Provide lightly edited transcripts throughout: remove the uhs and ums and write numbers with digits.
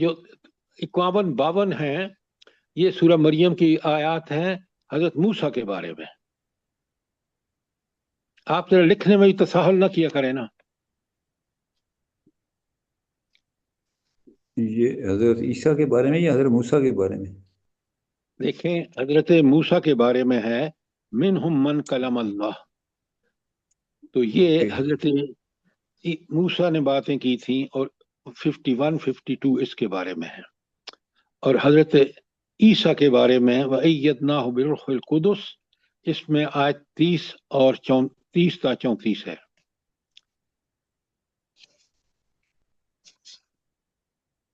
جو 51-52 ہیں یہ سورہ مریم کی آیات ہیں حضرت موسیٰ کے بارے میں. آپ ذرا لکھنے میں تساہل نہ کیا کریں نا. یہ حضرت عیسیٰ کے بارے میں یا حضرت موسیٰ کے بارے میں؟ دیکھیں حضرت موسیٰ کے بارے میں ہے منہم من کلم اللہ، تو یہ حضرت موسیٰ نے باتیں کی تھیں اور 51-52 اس کے بارے میں ہے. اور حضرت عیسیٰ کے بارے میں وَأَيَّدْنَاهُ بِالرُّوحِ الْقُدُسِ اس میں آیت 30 اور 30 تا 34 ہے.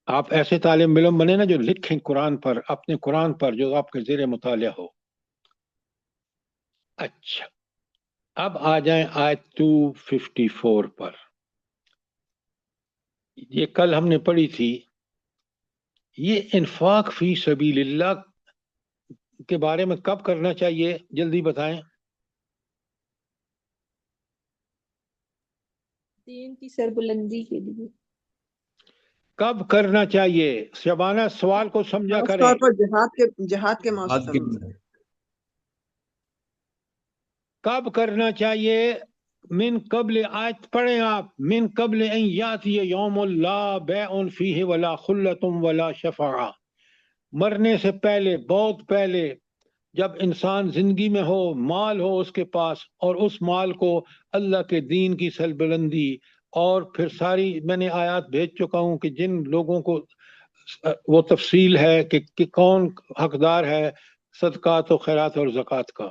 آپ ایسے طالب علم بنے نا جو لکھیں قرآن پر، اپنے قرآن پر جو آپ کے زیر مطالعہ ہو. اچھا اب آ جائیں آیت 254 پر. یہ کل ہم نے پڑھی تھی. یہ انفاق فی سبیل اللہ کے بارے میں کب کرنا چاہیے جلدی بتائیں. دین کی سربلندی کے لیے. کب کرنا چاہیے؟ شبانہ سوال کو سمجھا خاص کریں. طور پر جہاد کے آج موسم کے میں. کب کرنا چاہیے؟ من قبل، آیت پڑھیں آپ، من قبل ان یاتی یوم لا بیع فیہ ولا خلۃ ولا شفاعہ. مرنے سے پہلے، بہت پہلے، جب انسان زندگی میں ہو، مال ہو اس کے پاس، اور اس مال کو اللہ کے دین کی سربلندی، اور پھر ساری میں نے آیات بھیج چکا ہوں کہ جن لوگوں کو وہ تفصیل ہے کہ کون حقدار ہے صدقات و خیرات اور زکوٰۃ کا.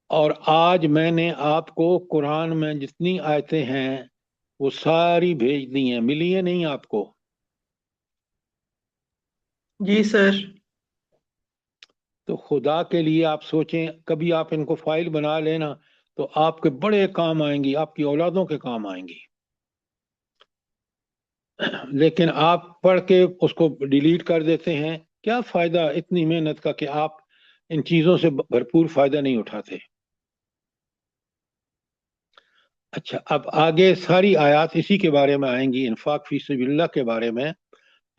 اور آج میں نے آپ کو قرآن میں جتنی آیتیں ہیں وہ ساری بھیج دی ہیں. ملی ہیں نہیں آپ کو؟ جی سر. تو خدا کے لیے آپ سوچیں، کبھی آپ ان کو فائل بنا لینا تو آپ کے بڑے کام آئیں گی، آپ کی اولادوں کے کام آئیں گی. لیکن آپ پڑھ کے اس کو ڈیلیٹ کر دیتے ہیں. کیا فائدہ اتنی محنت کا کہ آپ ان چیزوں سے بھرپور فائدہ نہیں اٹھاتے. اچھا اب آگے ساری آیات اسی کے بارے میں آئیں گی، انفاق فی سبیل اللہ کے بارے میں.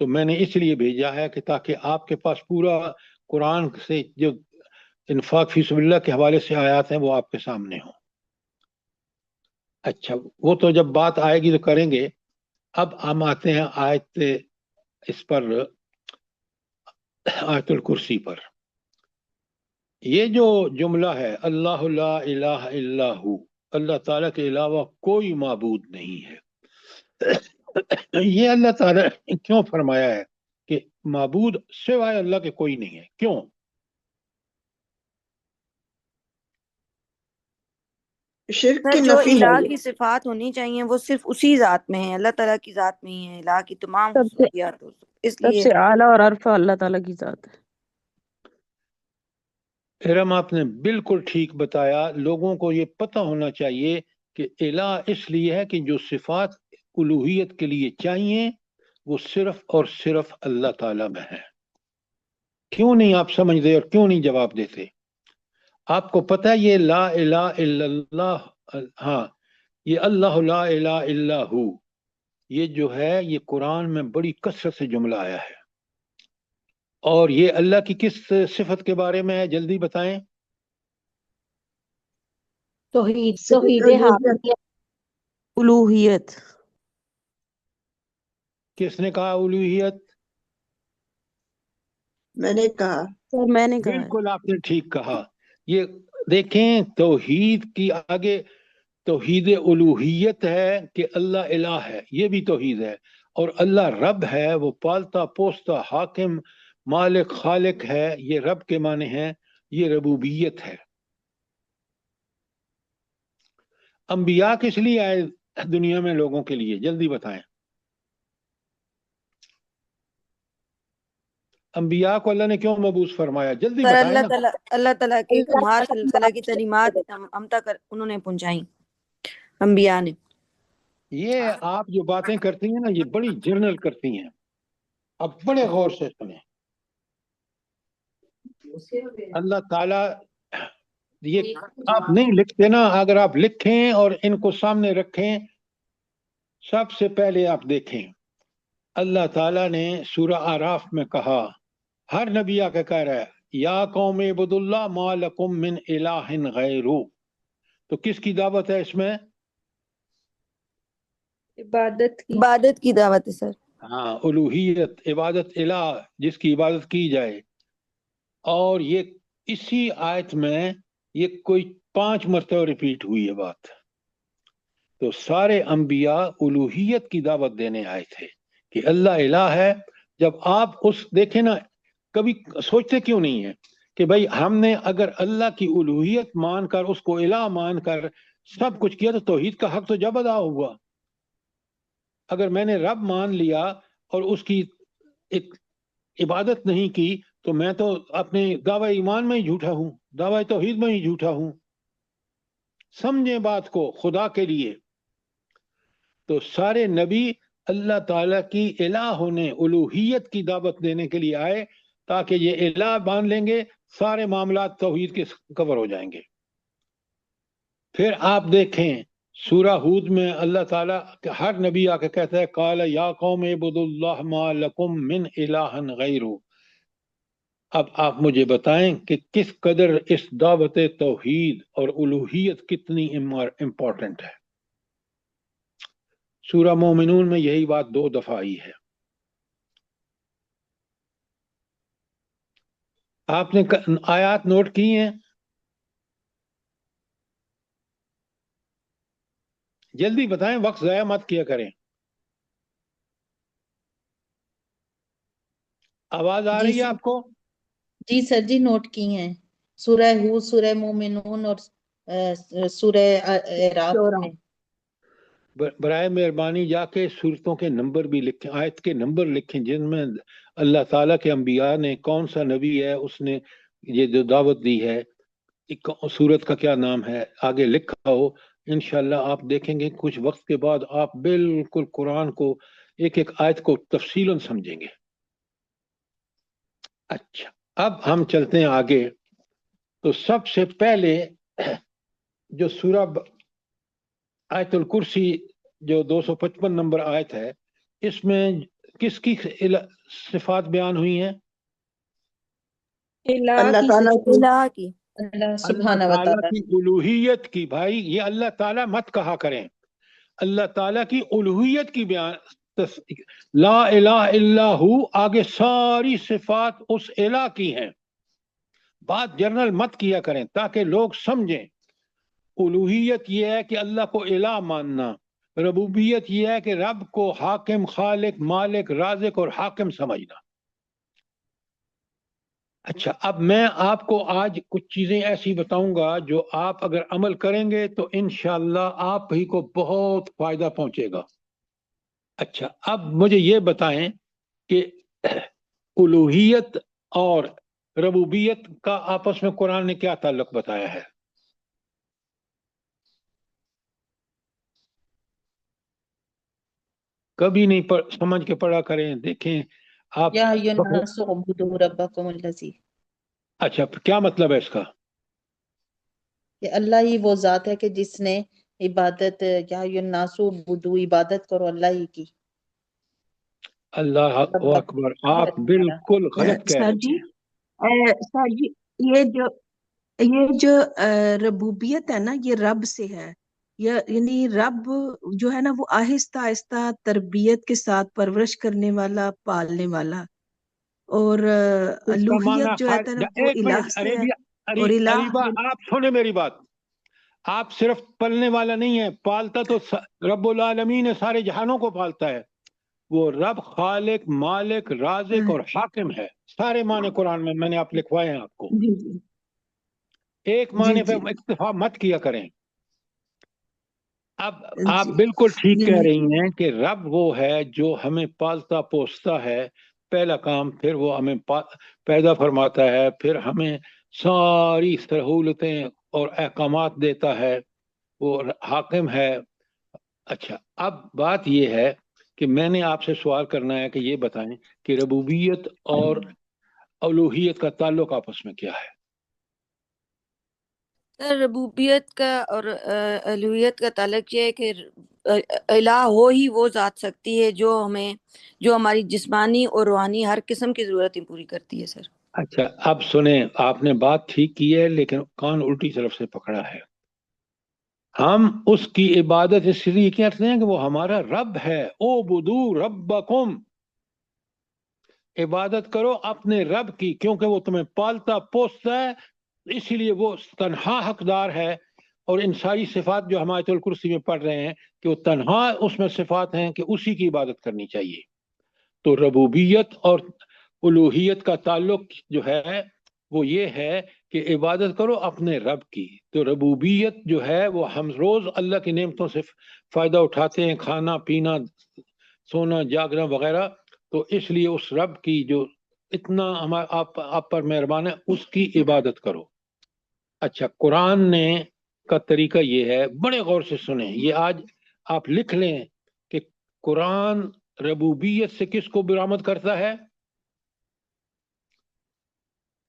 تو میں نے اس لیے بھیجا ہے کہ تاکہ آپ کے پاس پورا قرآن سے جو انفاق فی سبیل اللہ کے حوالے سے آیات ہیں وہ آپ کے سامنے ہوں. اچھا وہ تو جب بات آئے گی تو کریں گے. اب ہم آتے ہیں آیت اس پر، آیت الکرسی پر. یہ جو جملہ ہے اللہ لا الہ الا ہو، اللہ تعالیٰ کے علاوہ کوئی معبود نہیں ہے، یہ اللہ تعالیٰ نے کیوں فرمایا ہے کہ معبود سوائے اللہ کے کوئی نہیں ہے؟ کیوں؟ شرک سر کی جو نفی ہے الہ یہ. کی صفات ہونی چاہیے وہ صرف اسی ذات میں ہے، اللہ تعالیٰ کی ذات میں ہی ہے الہ کی تمام سب سے خصوصیات. اس سب لیے سے اعلیٰ اور عرفہ اللہ تعالیٰ کی ذات ہے. ارم آپ نے بالکل ٹھیک بتایا. لوگوں کو یہ پتہ ہونا چاہیے کہ الہ اس لیے ہے کہ جو صفات الوہیت کے لیے چاہیے وہ صرف اور صرف اللہ تعالیٰ میں ہے. کیوں نہیں آپ سمجھتے اور کیوں نہیں جواب دیتے؟ آپ کو پتہ ہے یہ لا الہ الا اللہ، ہاں یہ اللہ لا الہ الا ہو، یہ جو ہے یہ قرآن میں بڑی کثرت سے جملہ آیا ہے. اور یہ اللہ کی کس صفت کے بارے میں ہے جلدی بتائیں؟ توحید صفت الوہیت. الوہیت. کس نے کہا الوہیت؟ میں نے کہا. سر میں نے کہا ہے. بالکل آپ نے ٹھیک کہا. یہ دیکھیں توحید کی آگے توحید الوہیت ہے کہ اللہ الہ ہے، یہ بھی توحید ہے. اور اللہ رب ہے، وہ پالتا پوستا حاکم مالک خالق ہے، یہ رب کے معنی ہیں، یہ ربوبیت ہے. انبیاء کس لیے آئے دنیا میں لوگوں کے لیے؟ جلدی بتائیں. انبیاء کو اللہ نے کیوں مبعوث فرمایا؟ جلدی سر بتائیں نا. اللہ تعالیٰ کے تمہارے اللہ تعالیٰ کی تعلیمات ہم تک انہوں نے پہنچائیں، انبیاء نے. یہ آپ جو باتیں کرتی ہیں نا یہ بڑی جرنل کرتی ہیں. اب بڑے غور سے سنیں. اللہ تعالیٰ یہ آپ نہیں لکھتے نا، اگر آپ لکھیں اور ان کو سامنے رکھیں، سب سے پہلے آپ دیکھیں اللہ تعالیٰ نے سورہ آراف میں کہا، ہر نبی آ کے کہہ رہا ہے یا قوم اعبدوا اللہ ما لکم من الہ غیرہ. تو کس کی دعوت ہے اس میں؟ عبادت کی دعوت ہے سر. ہاں، الوہیت، عبادت الہ، جس کی عبادت کی جائے. اور یہ اسی آیت میں یہ کوئی 5 مرتبہ ریپیٹ ہوئی ہے بات. تو سارے انبیاء الوہیت کی دعوت دینے آئے تھے کہ اللہ الہ ہے. جب آپ اس دیکھیں نا، کبھی سوچتے کیوں نہیں ہے کہ بھائی ہم نے اگر اللہ کی الوہیت مان کر، اس کو الہ مان کر سب کچھ کیا تو توحید کا حق تو جب ادا ہوا. اگر میں نے رب مان لیا اور اس کی ایک عبادت نہیں کی تو میں تو اپنے دعوی ایمان میں ہی جھوٹا ہوں، دعوی توحید میں ہی جھوٹا ہوں. سمجھیں بات کو خدا کے لیے. تو سارے نبی اللہ تعالیٰ کی الہ ہونے، الوہیت کی دعوت دینے کے لیے آئے تاکہ یہ الہ مان لیں گے سارے معاملات توحید کے کور ہو جائیں گے. پھر آپ دیکھیں سورہ ہود میں اللہ تعالیٰ ہر نبی آ کے کہتا ہے قال یا قوم اعبدوا اللہ ما لکم من الہ غیرہ. اب آپ مجھے بتائیں کہ کس قدر اس دعوت توحید اور الوہیت کتنی امپورٹنٹ ہے. سورہ مومنون میں یہی بات 2 دفعہ آئی ہے. آپ نے آیات نوٹ کی ہیں؟ جلدی بتائیں، وقت ضائع مت کیا کریں. آواز آ رہی ہے آپ کو؟ جی سر جی، نوٹ کی ہیں. سورہ ہود، سورہ مومنون اور سورہ اعراف میں. برائے مہربانی جا کے صورتوں کے نمبر بھی لکھیں، آیت کے نمبر لکھیں جن میں اللہ تعالیٰ کے انبیاء نے، کون سا نبی ہے اس نے یہ جو دعوت دی ہے، سورت کا کیا نام ہے، آگے لکھا ہو. انشاءاللہ آپ دیکھیں گے کچھ وقت کے بعد آپ بالکل قرآن کو ایک ایک آیت کو تفصیلاً سمجھیں گے. اچھا، اب ہم چلتے ہیں آگے. تو سب سے پہلے جو سورہ آیت الکرسی جو 255 نمبر آیت ہے، اس میں کس کی صفات بیان ہوئی ہیں؟ اللہ تعالیٰ کی الہ کی. اللہ اللہ سبحانہ و تعالیٰ تعالیٰ. کی الوہیت کی. بھائی یہ اللہ تعالیٰ مت کہا کریں، اللہ تعالیٰ کی الوہیت کی بیان. لا الہ الا ہو، آگے ساری صفات اس الہ کی ہیں. بات جنرل مت کیا کریں تاکہ لوگ سمجھیں. الوہیت یہ ہے کہ اللہ کو الہ ماننا، ربوبیت یہ ہے کہ رب کو حاکم، خالق، مالک، رازق اور حاکم سمجھنا. اچھا، اب میں آپ کو آج کچھ چیزیں ایسی بتاؤں گا جو آپ اگر عمل کریں گے تو انشاءاللہ آپ ہی کو بہت فائدہ پہنچے گا. اچھا، اب مجھے یہ بتائیں کہ الوہیت اور ربوبیت کا آپس میں قرآن نے کیا تعلق بتایا ہے؟ کبھی نہیں سمجھ کے پڑھا کریں، دیکھیں آپ. یا ایھا الناس اعبدوا ربکم الذی. اچھا، کیا مطلب ہے اس کا؟ کہ اللہ ہی وہ ذات ہے کہ جس نے عبادت، یا ایھا الناس اعبدوا، عبادت کرو اللہ ہی کی. اللہ اکبر، آپ بالکل غلط کہہ سر رہے جی، ہیں. سر جی، یہ جو ربوبیت ہے نا، یہ رب سے ہے. یعنی رب جو ہے نا وہ آہستہ آہستہ تربیت کے ساتھ پرورش کرنے والا، پالنے والا. اور اس کا الوہیت معنی جو ہے نا وہ ایک الہ منٹ، سے ہے. اور اریبا، الہ آپ سنیں میری بات. آپ صرف پلنے والا نہیں ہے، پالتا تو رب العالمین ہے، سارے جہانوں کو پالتا ہے. وہ رب خالق، مالک، رازق اور حاکم ہے. سارے معنی قرآن میں نے آپ لکھوائے ہیں آپ کو. جی جی ایک جی معنی پہ جی اکتفا مت کیا کریں. اب آپ جی بالکل ٹھیک کہہ یعنی رہی ہیں کہ رب وہ ہے جو ہمیں پالتا پوستا ہے، پہلا کام. پھر وہ ہمیں پیدا فرماتا ہے، پھر ہمیں ساری سہولتیں اور احکامات دیتا ہے، وہ حاکم ہے. اچھا، اب بات یہ ہے کہ میں نے آپ سے سوال کرنا ہے کہ یہ بتائیں کہ ربوبیت اور الوہیت کا تعلق آپس میں کیا ہے؟ سر ربوبیت کا اور الوہیت کا تعلق یہ ہے کہ الہ ہو ہی وہ ذات سکتی ہے جو ہماری جسمانی اور روحانی ہر قسم کی ضرورتیں پوری کرتی ہے سر. اچھا اب سنیں، آپ نے بات ٹھیک کی ہے لیکن کان الٹی طرف سے پکڑا ہے. ہم اس کی عبادت اس لیے کرتے ہیں کہ وہ ہمارا رب ہے. او بدو ربکم، عبادت کرو اپنے رب کی، کیونکہ وہ تمہیں پالتا پوستا ہے، اسی لیے وہ تنہا حقدار ہے. اور ان ساری صفات جو ہم آیت الکرسی میں پڑھ رہے ہیں کہ وہ تنہا اس میں صفات ہیں کہ اسی کی عبادت کرنی چاہیے. تو ربوبیت اور الوہیت کا تعلق جو ہے وہ یہ ہے کہ عبادت کرو اپنے رب کی. تو ربوبیت جو ہے وہ ہم روز اللہ کی نعمتوں سے فائدہ اٹھاتے ہیں، کھانا پینا سونا جاگنا وغیرہ، تو اس لیے اس رب کی جو اتنا آپ پر مہربان ہے اس کی عبادت کرو. اچھا قرآن نے کا طریقہ یہ ہے، بڑے غور سے سنیں، یہ آج آپ لکھ لیں کہ قرآن ربوبیت سے کس کو برآمد کرتا ہے؟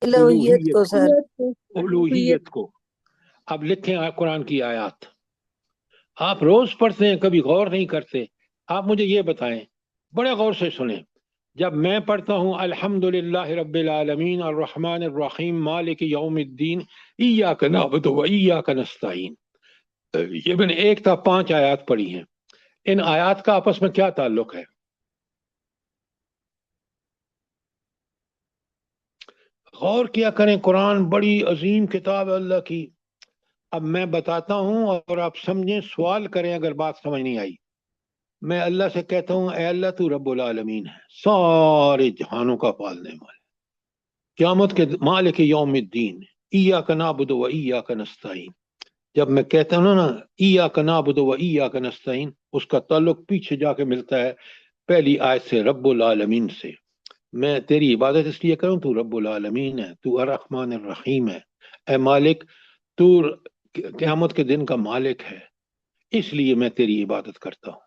الوہیت کو سر. الوہیت کو. اب لکھیں قرآن کی آیات، آپ روز پڑھتے ہیں کبھی غور نہیں کرتے. آپ مجھے یہ بتائیں، بڑے غور سے سنیں، جب میں پڑھتا ہوں الحمدللہ رب العالمین الرحمن الرحیم مالک یوم الدین ایاک نعبد و ایاک نستعین، یہ میں نے 1 تا 5 آیات پڑھی ہیں. ان آیات کا آپس میں کیا تعلق ہے؟ غور کیا کریں، قرآن بڑی عظیم کتاب ہے اللہ کی. اب میں بتاتا ہوں اور آپ سمجھیں، سوال کریں اگر بات سمجھ نہیں آئی. میں اللہ سے کہتا ہوں اے اللہ تو رب العالمین ہے، سارے جہانوں کا پالنے والا، قیامت کے مالک یوم الدین، ایاک نعبد و ایاک نستعین. جب میں کہتا ہوں نا ایاک نعبد و ایاک نستعین، اس کا تعلق پیچھے جا کے ملتا ہے پہلی آیت سے، رب العالمین سے. میں تیری عبادت اس لیے کروں، تو رب العالمین ہے، تو الرحمن الرحیم ہے، اے مالک تو قیامت کے دن کا مالک ہے، اس لیے میں تیری عبادت کرتا ہوں.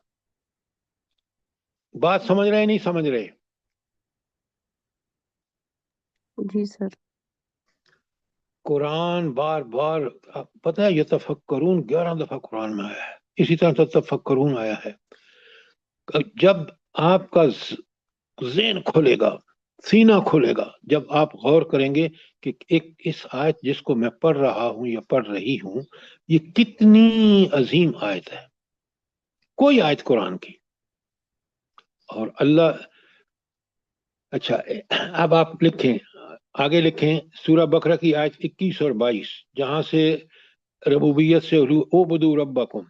بات سمجھ رہے نہیں سمجھ رہے؟ جی سر. قرآن بار بار پتہ ہے، یتفکرون 11 دفعہ قرآن میں آیا ہے، اسی طرح تفکرون آیا ہے. جب آپ کا ذہن کھلے گا، سینہ کھلے گا، جب آپ غور کریں گے کہ اس آیت جس کو میں پڑھ رہا ہوں یا پڑھ رہی ہوں، یہ کتنی عظیم آیت ہے، کوئی آیت قرآن کی. اور اللہ، اچھا اب آپ لکھیں، آگے لکھیں سورہ بقرہ کی آیت 21 اور 22، جہاں سے ربوبیت سے اعبدوا ربکم.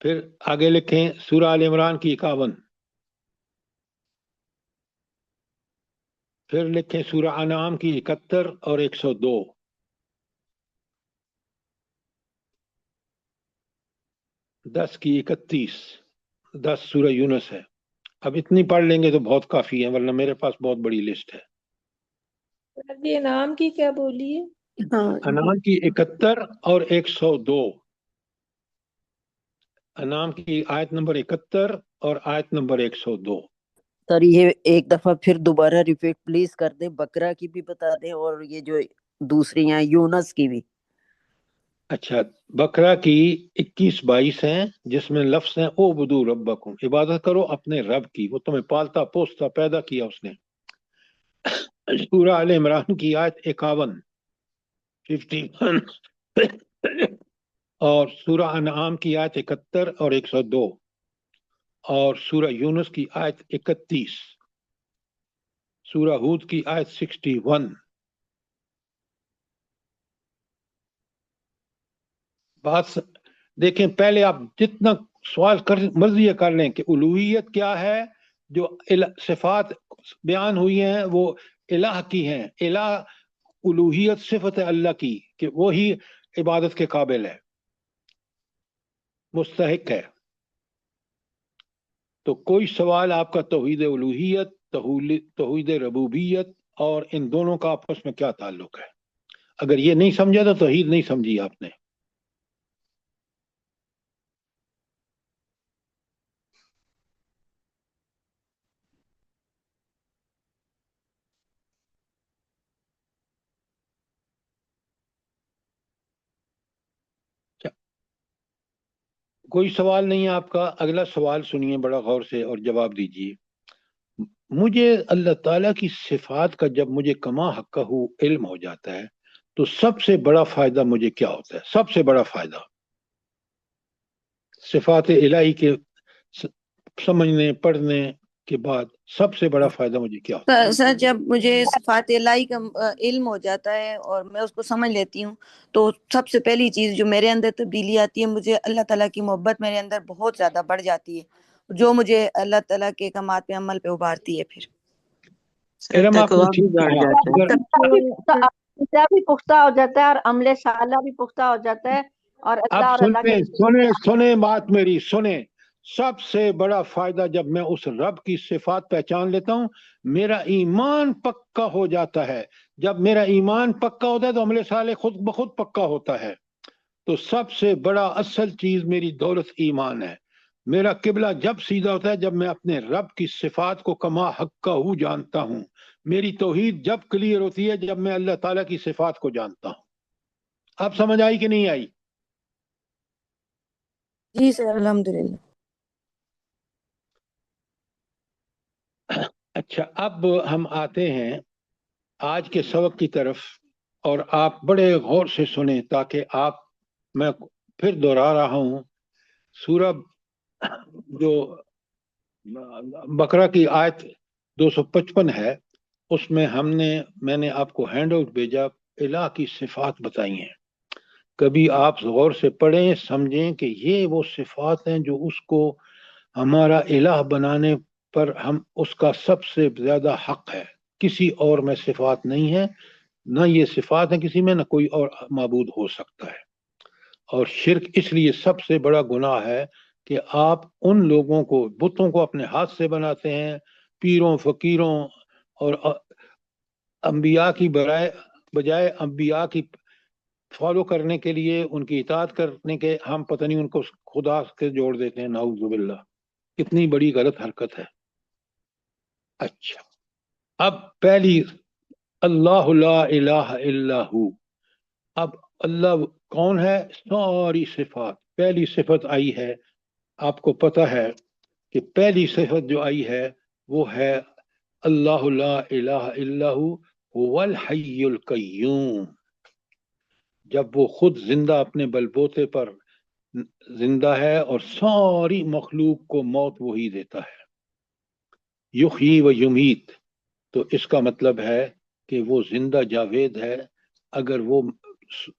پھر آگے لکھیں سورہ آل عمران کی 51، پھر لکھیں سورہ انعام کی 71 اور 102، دس کی 31، 10 سورہ یونس ہے. اب اتنی پڑھ لیں گے تو بہت کافی ہے، ورنہ میرے پاس بہت بڑی لسٹ ہے. یہ نام کی کیا بولی ہے؟ انعام کی 71 اور 102، انعام کی آیت نمبر 71 اور آیت نمبر 102. سر یہ ایک دفعہ پھر دوبارہ ریپیٹ پلیز کر دیں، بقرہ کی بھی بتا دیں اور یہ جو دوسری ہیں یونس کی بھی. اچھا بقرہ کی 21-22 ہیں، جس میں لفظ ہیں اعبدوا ربکم، عبادت کرو اپنے رب کی، وہ تمہیں پالتا پوستا پیدا کیا اس نے. سورہ آل عمران کی آیت 51 اور سورہ انعام کی آیت 71 اور 102 اور سورہ یونس کی آیت 31، سورہ ہود کی آیت 61. بات دیکھیں، پہلے آپ جتنا سوال مرضی کر لیں کہ الوہیت کیا ہے، جو صفات بیان ہوئی ہیں وہ الہ کی ہیں. الہ الوہیت صفت ہے اللہ کی کہ وہی عبادت کے قابل ہے، مستحق ہے. تو کوئی سوال آپ کا توحید الوہیت، توحید ربوبیت اور ان دونوں کا آپس میں کیا تعلق ہے، اگر یہ نہیں سمجھا تو توحید نہیں سمجھی آپ نے. کوئی سوال نہیں ہے آپ کا؟ اگلا سوال سنیے بڑا غور سے اور جواب دیجیے. مجھے اللہ تعالیٰ کی صفات کا جب مجھے کما حقہ علم ہو جاتا ہے تو سب سے بڑا فائدہ مجھے کیا ہوتا ہے؟ سب سے بڑا فائدہ صفات الہی کے سمجھنے پڑھنے کے بعد سب سے بڑا فائدہ مجھے کیا ہوتا ہے؟ سر جب مجھے صفات الہی کا علم ہو جاتا ہے اور میں اس کو سمجھ لیتی ہوں تو سب سے پہلی چیز جو میرے اندر تبدیلی آتی ہے، مجھے اللہ تعالیٰ کی محبت میرے اندر بہت زیادہ بڑھ جاتی ہے، جو مجھے اللہ تعالیٰ کے احکامات پہ عمل پہ ابھارتی ہے. پھر ارم آپ نے تقویٰ بھی ٹھیک بڑھ کہا. جاتا ہے. اگر عقیدہ بھی پختہ ہو جاتا ہے اور عمل صالح بھی پختہ ہو جاتا ہے، اور اللہ اب اور اللہ کے سنیں بات میری سنیں. سب سے بڑا فائدہ جب میں اس رب کی صفات پہچان لیتا ہوں، میرا ایمان پکا ہو جاتا ہے. جب میرا ایمان پکا ہوتا ہے تو عمل صالح خود بخود پکا ہوتا ہے. تو سب سے بڑا اصل چیز میری دولت ایمان ہے. میرا قبلہ جب سیدھا ہوتا ہے جب میں اپنے رب کی صفات کو کما حقہ جانتا ہوں. میری توحید جب کلیئر ہوتی ہے جب میں اللہ تعالیٰ کی صفات کو جانتا ہوں. اب سمجھ آئی کہ نہیں آئی؟ جی سر الحمدللہ. اچھا، اب ہم آتے ہیں آج کے سبق کی طرف، اور آپ بڑے غور سے سنیں تاکہ آپ، میں پھر دوہرا رہا ہوں، سورہ جو بقرہ کی آیت 255 ہے اس میں میں نے آپ کو ہینڈ آؤٹ بھیجا، الہ کی صفات بتائی ہیں. کبھی آپ غور سے پڑھیں، سمجھیں کہ یہ وہ صفات ہیں جو اس کو ہمارا الہ بنانے پر ہم اس کا سب سے زیادہ حق ہے. کسی اور میں صفات نہیں ہے، نہ یہ صفات ہیں کسی میں، نہ کوئی اور معبود ہو سکتا ہے. اور شرک اس لیے سب سے بڑا گناہ ہے کہ آپ ان لوگوں کو، بتوں کو اپنے ہاتھ سے بناتے ہیں، پیروں فقیروں اور انبیاء کی بجائے انبیاء کی فالو کرنے کے لیے، ان کی اطاعت کرنے کے، ہم پتہ نہیں ان کو خدا سے جوڑ دیتے ہیں. نعوذ باللہ، کتنی بڑی غلط حرکت ہے. اچھا، اب پہلی، اللہ لا الہ الا ہو. اب اللہ کون ہے؟ ساری صفات. پہلی صفت آئی ہے، آپ کو پتہ ہے کہ پہلی صفت جو آئی ہے وہ ہے اللہ لا الہ الا هو الحی القیوم. جب وہ خود زندہ اپنے بلبوتے پر زندہ ہے اور ساری مخلوق کو موت وہی دیتا ہے. یحیی و یمیت، تو اس کا مطلب ہے کہ وہ زندہ جاوید ہے. اگر وہ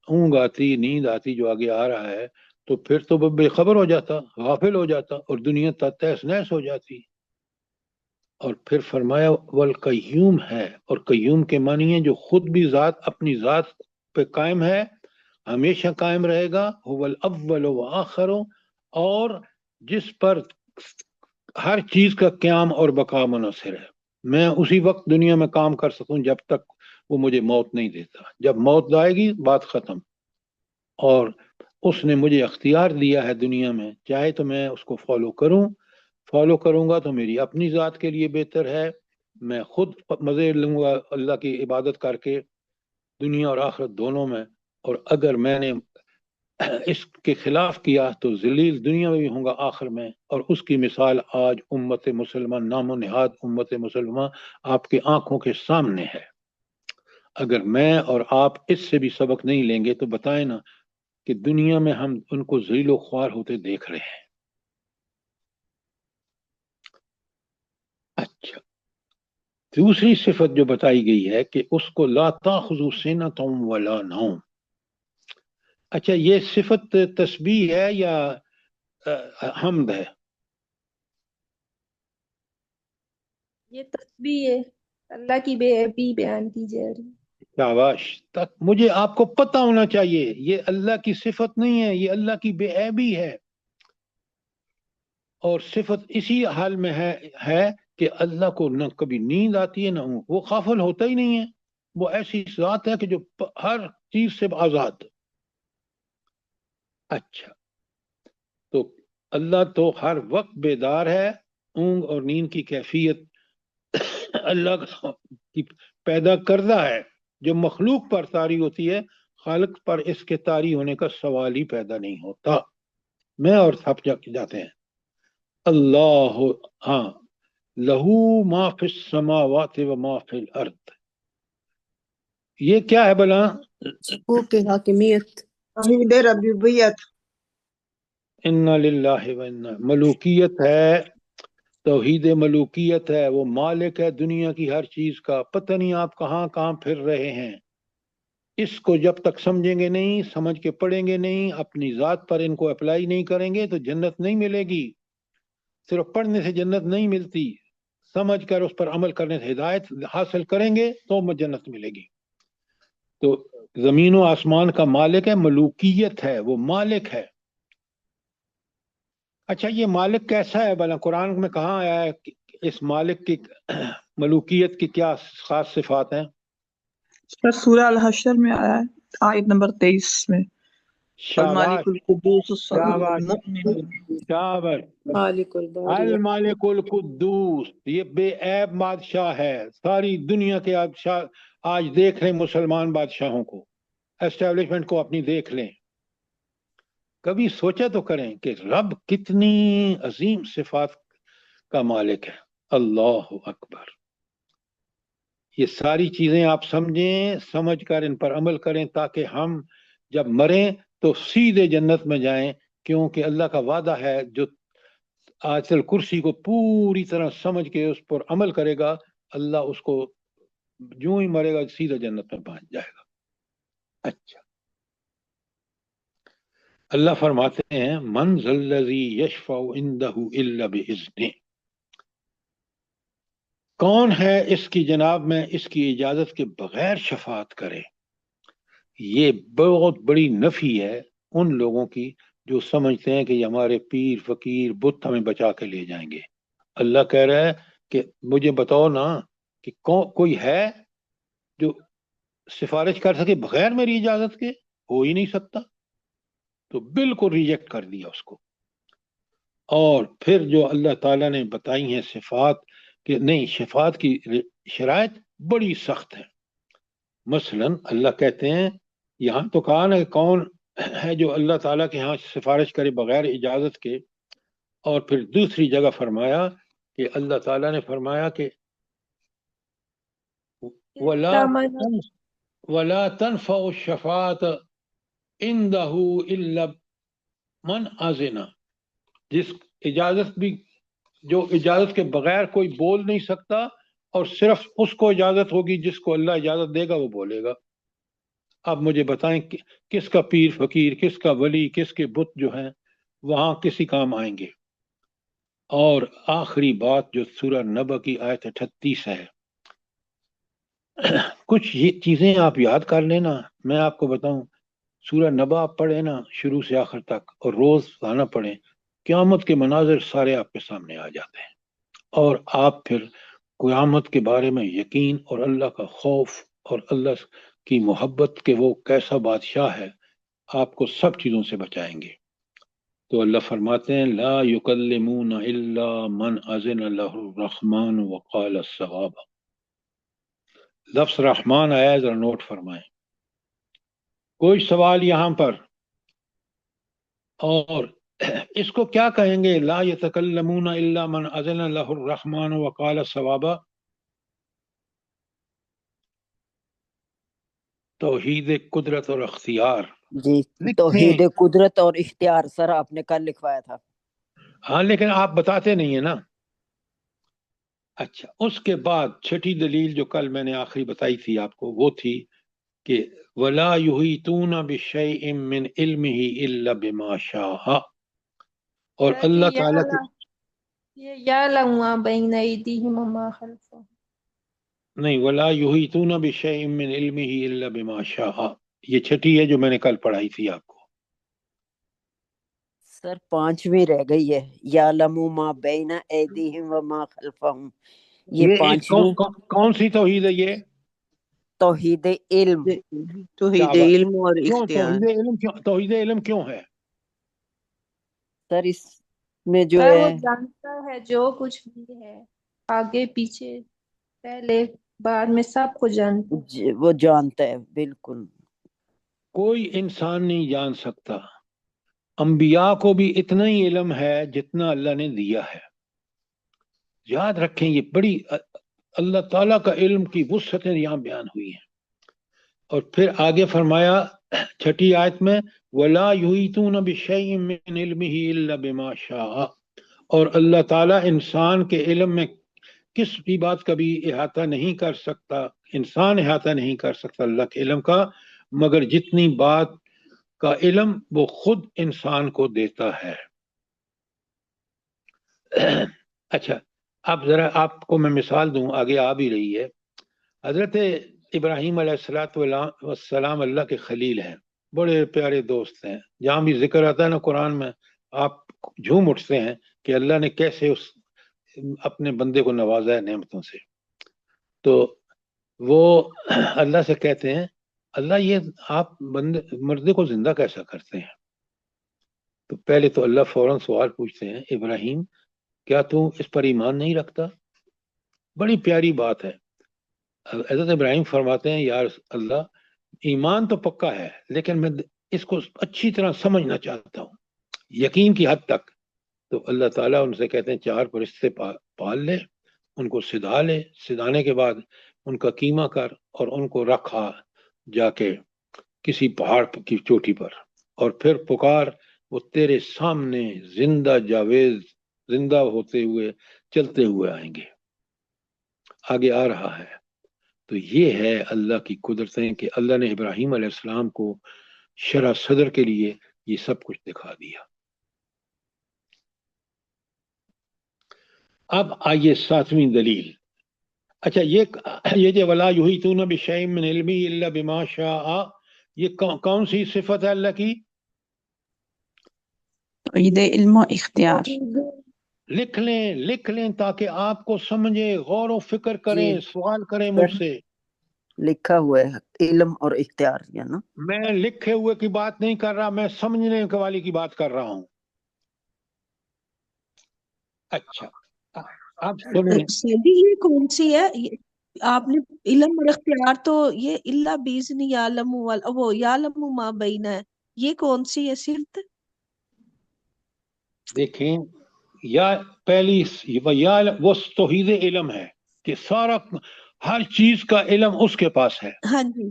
اونگ آتی، نیند آتی جو آگے آ رہا ہے، تو پھر تو وہ بے خبر ہو جاتا، غافل ہو جاتا اور دنیا تہس نہس ہو جاتی. اور پھر فرمایا والقیوم ہے، اور قیوم کے معنی ہے جو خود بھی ذات اپنی ذات پہ قائم ہے، ہمیشہ قائم رہے گا. هو الاول والآخر، اور جس پر ہر چیز کا قیام اور بقا منحصر ہے. میں اسی وقت دنیا میں کام کر سکوں جب تک وہ مجھے موت نہیں دیتا. جب موت آئے گی بات ختم. اور اس نے مجھے اختیار دیا ہے دنیا میں، چاہے تو میں اس کو فالو کروں گا تو میری اپنی ذات کے لیے بہتر ہے، میں خود مزے لوں گا اللہ کی عبادت کر کے دنیا اور آخرت دونوں میں. اور اگر میں نے اس کے خلاف کیا تو ذلیل دنیا میں بھی ہوں گا آخر میں. اور اس کی مثال آج امت مسلمہ، نام و نہاد امت مسلمہ آپ کے آنکھوں کے سامنے ہے. اگر میں اور آپ اس سے بھی سبق نہیں لیں گے تو بتائیں نا کہ دنیا میں ہم ان کو ذلیل و خوار ہوتے دیکھ رہے ہیں. اچھا، دوسری صفت جو بتائی گئی ہے کہ اس کو لا تاخذ سنۃ ولا نوم. اچھا، یہ صفت تسبیح ہے یا حمد ہے؟ یہ تسبیح ہے، اللہ کی بے عیبی بیان کی جا رہی ہے. شاباش. تک مجھے آپ کو پتہ ہونا چاہیے یہ اللہ کی صفت نہیں ہے، یہ اللہ کی بے عیبی ہے. اور صفت اسی حال میں ہے کہ اللہ کو نہ کبھی نیند آتی ہے نہ وہ غافل ہوتا ہی نہیں ہے. وہ ایسی ذات ہے کہ جو ہر چیز سے آزاد. اچھا، تو اللہ تو ہر وقت بیدار ہے. اونگ اور نیند کی کیفیت اللہ کی پیدا کردہ ہے. جو مخلوق پر طاری ہوتی ہے، خالق پر اس کے طاری ہونے کا سوال ہی پیدا نہیں ہوتا. میں اور تھپ جاتے ہیں. اللہ ہاں لہو ما فی السماوات و ما فی الارض. یہ کیا ہے بلا؟ حقوق حاکمیت. توحید ربوبیت. انا للہ و انا، ملوکیت ہے، توحید ملوکیت ہے. وہ مالک ہے دنیا کی ہر چیز کا. پتہ نہیں آپ کہاں کہاں پھر رہے ہیں. اس کو جب تک سمجھیں گے نہیں، سمجھ کے پڑھیں گے نہیں، اپنی ذات پر ان کو اپلائی نہیں کریں گے تو جنت نہیں ملے گی. صرف پڑھنے سے جنت نہیں ملتی، سمجھ کر اس پر عمل کرنے سے ہدایت حاصل کریں گے تو جنت ملے گی. تو زمین و آسمان کا مالک ہے، ملوکیت ہے، وہ مالک ہے. اچھا یہ مالک کیسا ہے بھلا؟ قرآن میں کہاں آیا ہے کہ اس مالک کی ملوکیت کی کیا خاص صفات ہیں؟ سر سورہ الحشر میں آیا ہے آیت نمبر 23 میں، شاباش المالک القدوس السلام شاباش المؤمن. شاباش. مالک الباری. المالک القدوس، یہ بے عیب بادشاہ ہے. ساری دنیا کے آج دیکھ رہے مسلمان بادشاہوں کو، اسٹیبلشمنٹ کو اپنی دیکھ لیں. کبھی سوچا تو کریں کہ رب کتنی عظیم صفات کا مالک ہے. اللہ اکبر. یہ ساری چیزیں آپ سمجھیں، سمجھ کر ان پر عمل کریں تاکہ ہم جب مریں تو سیدھے جنت میں جائیں. کیونکہ اللہ کا وعدہ ہے جو آیت الکرسی کو پوری طرح سمجھ کے اس پر عمل کرے گا، اللہ اس کو جو ہی مرے گا سیدھا جنت میں پہنچ جائے گا. اچھا اللہ فرماتے ہیں من ذا الذی یشفع عندہ الا باذنہ. کون ہے اس کی جناب میں اس کی اجازت کے بغیر شفاعت کرے؟ یہ بہت بڑی نفی ہے ان لوگوں کی جو سمجھتے ہیں کہ یہ ہمارے پیر فقیر بت ہمیں بچا کے لے جائیں گے. اللہ کہہ رہا ہے کہ مجھے بتاؤ نا کہ کوئی ہے جو سفارش کر سکے بغیر میری اجازت کے؟ ہو ہی نہیں سکتا. تو بالکل ریجیکٹ کر دیا اس کو. اور پھر جو اللہ تعالیٰ نے بتائی ہیں صفات کہ نہیں، شفاعت کی شرائط بڑی سخت ہے. مثلا اللہ کہتے ہیں، یہاں تو کہا نا کہ کون ہے جو اللہ تعالیٰ کے ہاں سفارش کرے بغیر اجازت کے. اور پھر دوسری جگہ فرمایا کہ اللہ تعالیٰ نے فرمایا کہ وَلَا تَنْفَعُ الشَّفَاعَةَ عِنْدَهُ إِلَّا مَنْ أَذِنَ. جس اجازت بھی، جو اجازت کے بغیر کوئی بول نہیں سکتا، اور صرف اس کو اجازت ہوگی جس کو اللہ اجازت دے گا وہ بولے گا. اب مجھے بتائیں کس کا پیر فقیر، کس کا ولی، کس کے بت جو ہیں وہاں کسی کام آئیں گے؟ اور آخری بات جو سورہ نبا کی آیت 38 ہے، کچھ یہ چیزیں آپ یاد کر لینا. میں آپ کو بتاؤں، سورہ نبا آپ پڑھیں نا شروع سے آخر تک، اور روز گانا پڑھیں، قیامت کے مناظر سارے آپ کے سامنے آ جاتے ہیں. اور آپ پھر قیامت کے بارے میں یقین اور اللہ کا خوف اور اللہ کی محبت کہ وہ کیسا بادشاہ ہے آپ کو سب چیزوں سے بچائیں گے. تو اللہ فرماتے ہیں لا یکلمون الا من اذن له الرحمن وقال الصواب. لفظ رحمان آیا، ذرا نوٹ فرمائیں. کوئی سوال یہاں پر؟ اور اس کو کیا کہیں گے لا یتکلمون الا من اذن له الرحمن وقال الصواب؟ توحید قدرت اور اختیار. جی توحید قدرت اور اختیار سر آپ نے کل لکھوایا تھا. ہاں لیکن آپ بتاتے نہیں ہیں نا. اچھا اس کے بعد چھٹی دلیل جو کل میں نے آخری بتائی تھی آپ کو وہ تھی کہ ولا یحیطون بشیء من علمہ الا بما شاء. اور اللہ تعالیٰ یہ یعلم ما بین ایدیہم وما خلفہم. نہیں، ولا یحیطون بشیء من علمہ الا بما شاء، یہ چھٹی ہے جو میں نے کل پڑھائی تھی آپ کو. سر 5ویں رہ گئی ہے، یعلم ما بین ایدیہم وما خلفہم. یہ 5ویں کون سی توحید ہے یہ؟ توحید علم. توحید علم اور اختیار. توحید علم کیوں ہے سر اس میں جو سر وہ ہے جانتا ہے جو کچھ بھی ہے، آگے پیچھے پہلے بعد میں سب کو جانتا ہے. وہ جانتا ہے بالکل. کوئی انسان نہیں جان سکتا انبیاء کو بھی اتنا ہی علم ہے جتنا اللہ نے دیا ہے. یاد رکھیں یہ بڑی اللہ تعالیٰ کا علم کی وسعتیں یہاں بیان ہوئی ہیں. اور پھر آگے فرمایا 6 آیت میں وَلَا يُحِيطُونَ بِشَيْءٍ مِّنْ عِلْمِهِ إِلَّا بِمَا شَاءَ، اور اللہ تعالیٰ انسان کے علم میں کس بھی بات کا بھی احاطہ نہیں کر سکتا، انسان احاطہ نہیں کر سکتا اللہ کے علم کا، مگر جتنی بات کا علم وہ خود انسان کو دیتا ہے. اچھا اب ذرا آپ کو میں مثال دوں، آگے آ بھی رہی ہے. حضرت ابراہیم علیہ السلام اللہ کے خلیل ہیں، بڑے پیارے دوست ہیں. جہاں بھی ذکر آتا ہے نا قرآن میں، آپ جھوم اٹھتے ہیں کہ اللہ نے کیسے اس اپنے بندے کو نوازا ہے نعمتوں سے. تو وہ اللہ سے کہتے ہیں اللہ یہ آپ مردے کو زندہ کیسا کرتے ہیں؟ تو پہلے تو اللہ فوراً سوال پوچھتے ہیں ابراہیم کیا تو اس پر ایمان نہیں رکھتا؟ بڑی پیاری بات ہے. حضرت ابراہیم فرماتے ہیں یا اللہ ایمان تو پکا ہے لیکن میں اس کو اچھی طرح سمجھنا چاہتا ہوں یقین کی حد تک. تو اللہ تعالیٰ ان سے کہتے ہیں 4 فرشتے پال لے، ان کو سدھا لے، سدھانے کے بعد ان کا قیمہ کر اور ان کو رکھا جا کے کسی پہاڑ کی چوٹی پر، اور پھر پکار، وہ تیرے سامنے زندہ جاویز زندہ ہوتے ہوئے چلتے ہوئے آئیں گے. آگے آ رہا ہے. تو یہ ہے اللہ کی قدرتیں کہ اللہ نے ابراہیم علیہ السلام کو شرح صدر کے لیے یہ سب کچھ دکھا دیا. اب آئیے 7ویں دلیل. اچھا یہ جو ولا یحیطون بشیء من علمہ الا بما شاء، یہ کون سی صفت ہے اللہ کی؟ توحید علم و اختیار. لکھ لیں تاکہ آپ کو سمجھے، غور و فکر کریں، جی سوال کریں مجھ سے. لکھا ہوا ہے علم اور اختیار، یا نا؟ میں لکھے ہوئے کی بات نہیں کر رہا، میں سمجھنے والی کی بات کر رہا ہوں. اچھا اب سنیں. سیدھی یہ کون سی ہے؟ آپ نے علم اور اختیار تو یہ اللہ باذن یعلم وہ یعلم ما بین ہے، یہ کون سی ہے صرف؟ دیکھیں یا پہلی یا وہ توحید علم ہے کہ سارا ہر چیز کا علم اس کے پاس ہے. ہاں جی.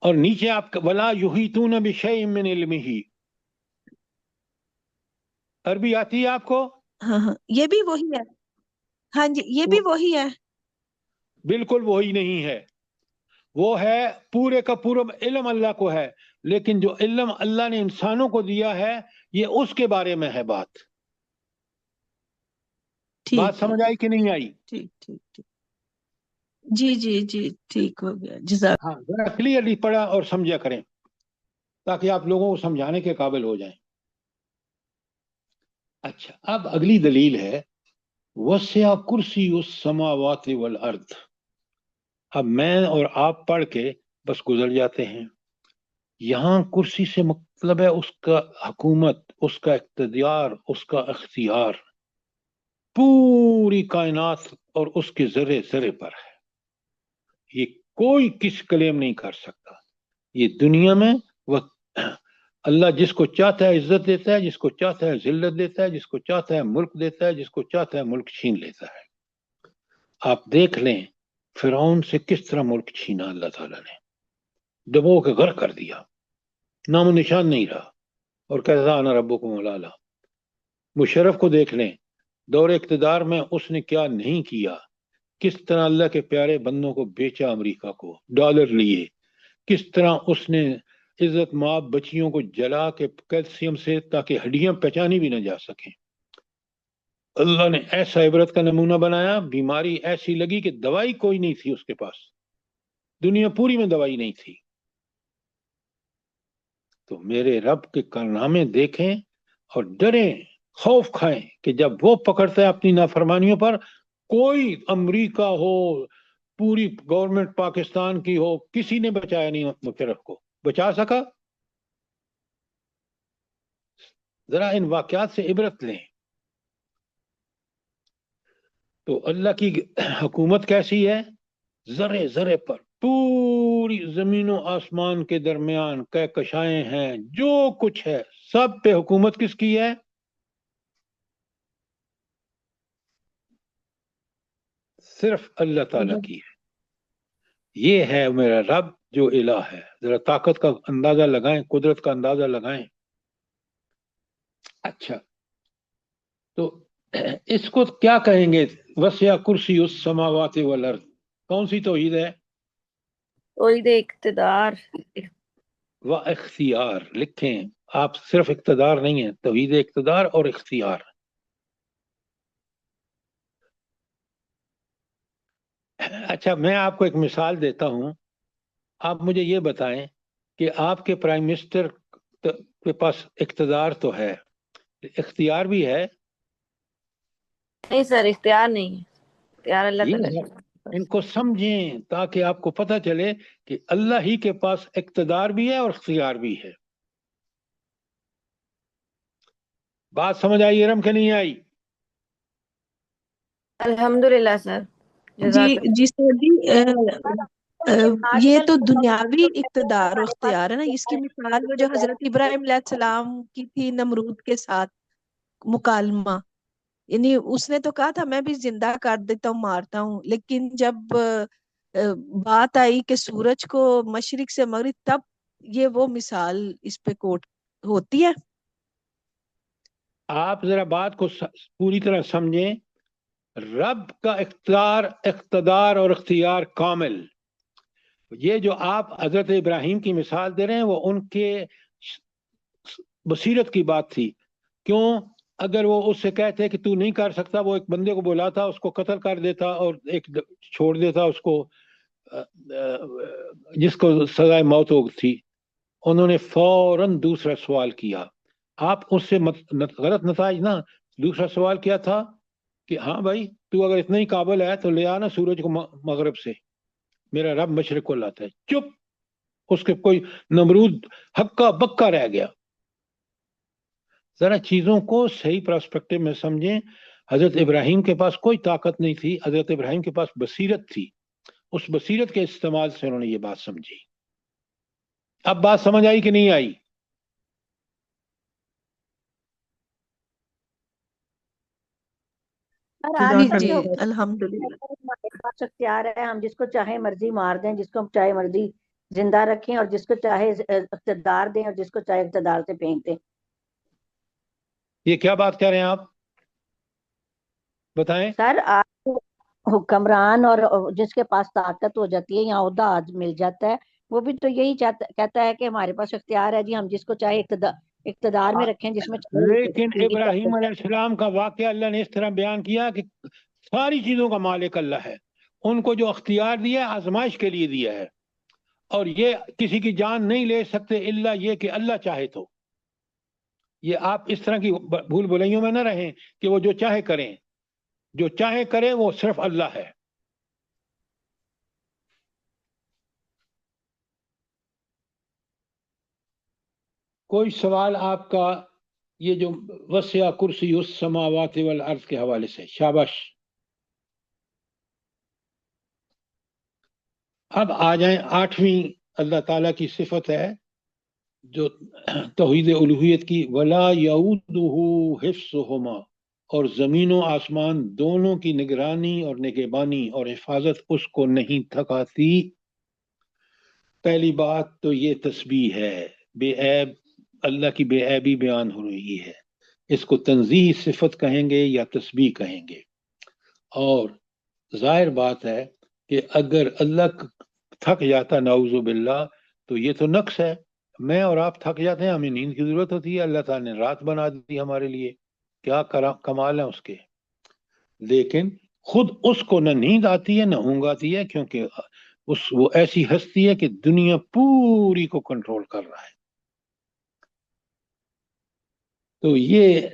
اور نیچے آپ ولا یحیطون بشیء من علمہ، عربی آتی ہے آپ کو؟ ہاں ہاں یہ بھی وہی ہے. ہاں جی یہ بھی وہی ہے. بالکل وہی نہیں ہے، وہ ہے پورے کا پورا علم اللہ کو ہے، لیکن جو علم اللہ نے انسانوں کو دیا ہے یہ اس کے بارے میں ہے بات. بات سمجھ آئی کہ نہیں آئی؟ ٹھیک ٹھیک ٹھیک. جی جی جی ٹھیک ہو گیا. جزاک. ہاں ذرا کلیئرلی پڑھا اور سمجھا کریں تاکہ آپ لوگوں کو سمجھانے کے قابل ہو جائیں. اچھا اب اگلی دلیل ہے وسع کرسی السماوات والارض. اب میں اور آپ پڑھ کے بس گزر جاتے ہیں. یہاں کرسی سے مطلب ہے اس کا حکومت، اس کا اقتدار، اس کا اختیار پوری کائنات اور اس کے ذرے ذرے پر ہے. یہ کوئی کس کلیم نہیں کر سکتا. یہ دنیا میں وہ اللہ جس کو چاہتا ہے عزت دیتا ہے، جس کو چاہتا ہے ذلت دیتا ہے، جس کو چاہتا ہے ملک دیتا ہے، جس کو چاہتا ہے ملک چھین لیتا ہے. آپ دیکھ لیں فرعون سے کس طرح ملک چھینا اللہ تعالیٰ نے، ڈبو کے غرق کر دیا، نام و نشان نہیں رہا، اور کہتا انا ربکم الاعلی. مشرف کو دیکھ لیں دور اقتدار میں اس نے کیا نہیں کیا، کس طرح اللہ کے پیارے بندوں کو بیچا امریکہ کو، ڈالر لیے، کس طرح اس نے عزت مآب بچیوں کو جلا کے کیلشیم سے تاکہ ہڈیاں پہچانی بھی نہ جا سکیں. اللہ نے ایسا عبرت کا نمونہ بنایا، بیماری ایسی لگی کہ دوائی کوئی نہیں تھی اس کے پاس، دنیا پوری میں دوائی نہیں تھی. تو میرے رب کے کارنامے دیکھیں اور ڈریں، خوف کھائیں کہ جب وہ پکڑتا ہے اپنی نافرمانیوں پر، کوئی امریکہ ہو، پوری گورنمنٹ پاکستان کی ہو، کسی نے بچایا نہیں مشرف کو. بچا سکا؟ ذرا ان واقعات سے عبرت لیں. تو اللہ کی حکومت کیسی ہے؟ ذرے ذرے پر، پوری پوری زمین و آسمان کے درمیان کہکشائیں ہیں، جو کچھ ہے سب پہ حکومت کس کی ہے؟ صرف اللہ تعالیٰ کی ہے. یہ ہے میرا رب جو الہ ہے. ذرا طاقت کا اندازہ لگائیں، قدرت کا اندازہ لگائیں. اچھا، تو اس کو کیا کہیں گے؟ وسع کرسی السماوات والارض. کون سی توحید ہے؟ توحید اقتدار. و اختیار. لکھیں آپ، صرف اقتدار نہیں ہے، توحید اقتدار اور اختیار. اچھا، میں آپ کو ایک مثال دیتا ہوں. آپ مجھے یہ بتائیں کہ آپ کے پرائم منسٹر کے پاس اقتدار تو ہے، اختیار بھی ہے. نہیں سر، اختیار نہیں ہے، اختیار اللہ یہ تعالیٰ ہے. کے ان کو سمجھیں تاکہ آپ کو پتہ چلے کہ اللہ ہی کے پاس اقتدار بھی ہے اور اختیار بھی ہے. بات سمجھ آئی ارم کہ نہیں آئی؟ الحمدللہ سر. جی جزاک اللہ. جی سر جی یہ تو دنیاوی اقتدار و اختیار ہے نا. اس کی مثال وہ جو حضرت ابراہیم علیہ السلام کی تھی نمرود کے ساتھ مکالمہ. یعنی اس نے تو کہا تھا میں بھی زندہ کر دیتا ہوں، مارتا ہوں، لیکن جب بات آئی کہ سورج کو مشرق سے مغرب، تب یہ وہ مثال اس پہ کوٹ ہوتی ہے. آپ ذرا بات کو پوری طرح سمجھیں. رب کا اقتدار اور اختیار کامل. یہ جو آپ حضرت ابراہیم کی مثال دے رہے ہیں وہ ان کے بصیرت کی بات تھی. کیوں؟ اگر وہ اس سے کہتے کہ تو نہیں کر سکتا، وہ ایک بندے کو بلاتا، اس کو قتل کر دیتا اور ایک چھوڑ دیتا اس کو جس کو سزائے موت ہو تھی. انہوں نے فوراً دوسرا سوال کیا. آپ اس سے غلط نتائج نہ. دوسرا سوال کیا تھا کہ ہاں بھائی، تو اگر اتنا ہی قابل ہے تو لے آنا سورج کو مغرب سے، میرا رب مشرق کو لاتا ہے. چپ. اس کے کوئی نمرود ہکا بکا رہ گیا. ذرا چیزوں کو صحیح پرسپیکٹو میں سمجھیں. حضرت ابراہیم کے پاس کوئی طاقت نہیں تھی، حضرت ابراہیم کے پاس بصیرت تھی. اس بصیرت کے استعمال سے انہوں نے یہ بات سمجھی. اب بات سمجھ آئی کہ نہیں آئی؟ جی جی الحمدللہ. ہمارے پاس اختیار ہے، ہم جس کو چاہے مرضی مار دیں، جس کو چاہے مرضی زندہ رکھیں، اور جس کو چاہے اقتدار دیں اور جس کو چاہے اقتدار سے پھینک دیں. یہ کیا بات کہہ رہے ہیں آپ؟ بتائیں. سر آپ حکمران اور جس کے پاس طاقت ہو جاتی ہے یا عہدہ آج مل جاتا ہے، وہ بھی تو یہی کہتا ہے کہ ہمارے پاس اختیار ہے جی، ہم جس کو چاہے اقتدار میں رکھیں، جس میں چاہے لیکن ابراہیم علیہ السلام کا واقعہ اللہ نے اس طرح بیان کیا کہ ساری چیزوں کا مالک اللہ ہے. ان کو جو اختیار دیا ہے آزمائش کے لیے دیا ہے، اور یہ کسی کی جان نہیں لے سکتے الا یہ کہ اللہ چاہے تو. یہ آپ اس طرح کی بھول بھلائیوں میں نہ رہیں کہ وہ جو چاہے کریں. جو چاہے کرے وہ صرف اللہ ہے. کوئی سوال آپ کا یہ جو وسع کرسی السماوات والارض کے حوالے سے؟ شاباش. اب آ جائیں 8ویں اللہ تعالیٰ کی صفت ہے جو توحید الوہیت کی، ولا یعودہ حفظہما، اور زمین و آسمان دونوں کی نگرانی اور نگہبانی اور حفاظت اس کو نہیں تھکاتی. پہلی بات تو یہ تسبیح ہے، بے عیب اللہ کی بے عیبی بیان ہو رہی ہے. اس کو تنزیہ صفت کہیں گے یا تسبیح کہیں گے. اور ظاہر بات ہے کہ اگر اللہ تھک جاتا نعوذ باللہ تو یہ تو نقص ہے. میں اور آپ تھک جاتے ہیں، ہمیں نیند کی ضرورت ہوتی ہے، اللہ تعالیٰ نے رات بنا دی ہمارے لیے. کیا کمال ہے اس کے. لیکن خود اس کو نہ نیند آتی ہے نہ اونگ آتی ہے، کیونکہ وہ ایسی ہستی ہے کہ دنیا پوری کو کنٹرول کر رہا ہے. تو یہ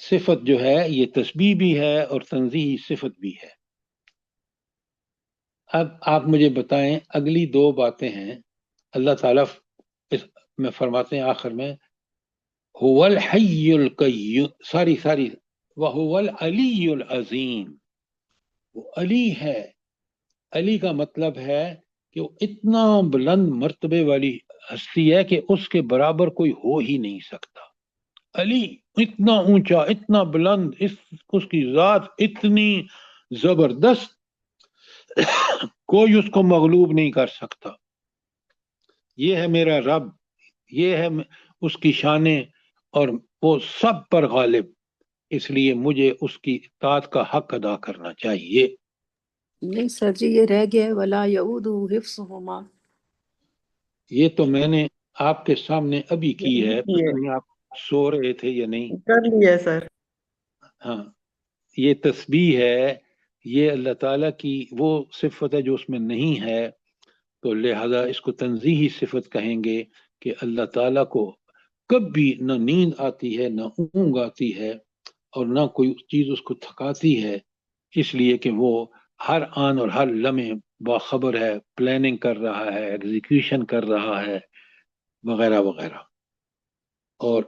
صفت جو ہے یہ تسبیح بھی ہے اور تنزیہی صفت بھی ہے. اب آپ مجھے بتائیں، اگلی 2 باتیں ہیں. اللہ تعالیٰ میں فرماتے ہیں آخر میں هو الحی القیوم، ساری وهو العلی العظیم. وہ علی ہے. علی کا مطلب ہے کہ وہ اتنا بلند مرتبے والی ہستی ہے کہ اس کے برابر کوئی ہو ہی نہیں سکتا. علی اتنا اونچا، اتنا بلند، اس کی ذات اتنی زبردست، کوئی اس کو مغلوب نہیں کر سکتا. یہ ہے میرا رب، یہ ہے اس کی شانیں، اور وہ سب پر غالب، اس لیے مجھے اس کی اطاعت کا حق ادا کرنا چاہیے. نہیں سر جی، یہ رہ گیا ہے ولا یعودہ حفظہما. یہ تو میں نے آپ کے سامنے ابھی کی ہے، پتہ نہیں آپ سو رہے تھے یا نہیں. کر لیا سر. ہاں، یہ تسبیح ہے، یہ اللہ تعالیٰ کی وہ صفت ہے جو اس میں نہیں ہے، تو لہذا اس کو تنزیہی صفت کہیں گے کہ اللہ تعالیٰ کو کبھی نہ نیند آتی ہے، نہ اونگ آتی ہے، اور نہ کوئی چیز اس کو تھکاتی ہے، اس لیے کہ وہ ہر آن اور ہر لمحے باخبر ہے، پلاننگ کر رہا ہے، ایگزیکیوشن کر رہا ہے، وغیرہ وغیرہ. اور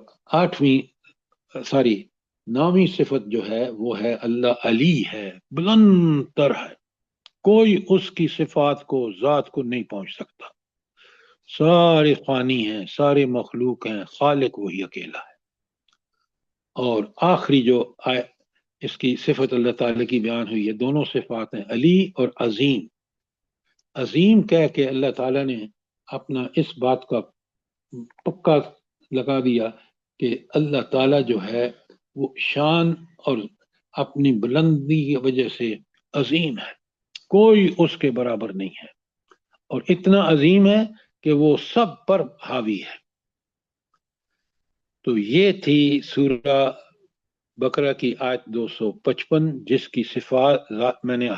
نامی صفت جو ہے وہ ہے اللہ علی ہے، بلند تر ہے، کوئی اس کی صفات کو، ذات کو نہیں پہنچ سکتا. سارے فانی ہیں، سارے مخلوق ہیں، خالق وہی اکیلا ہے. اور آخری جو اس کی صفت اللہ تعالیٰ کی بیان ہوئی ہے، دونوں صفات ہیں علی اور عظیم. عظیم کہہ کے اللہ تعالیٰ نے اپنا اس بات کا پکا لگا دیا کہ اللہ تعالیٰ جو ہے وہ شان اور اپنی بلندی کی وجہ سے عظیم ہے، کوئی اس کے برابر نہیں ہے، اور اتنا عظیم ہے کہ وہ سب پر حاوی ہے. تو یہ تھی سورہ بقرہ کی آیت 255، جس کی صفات میں نے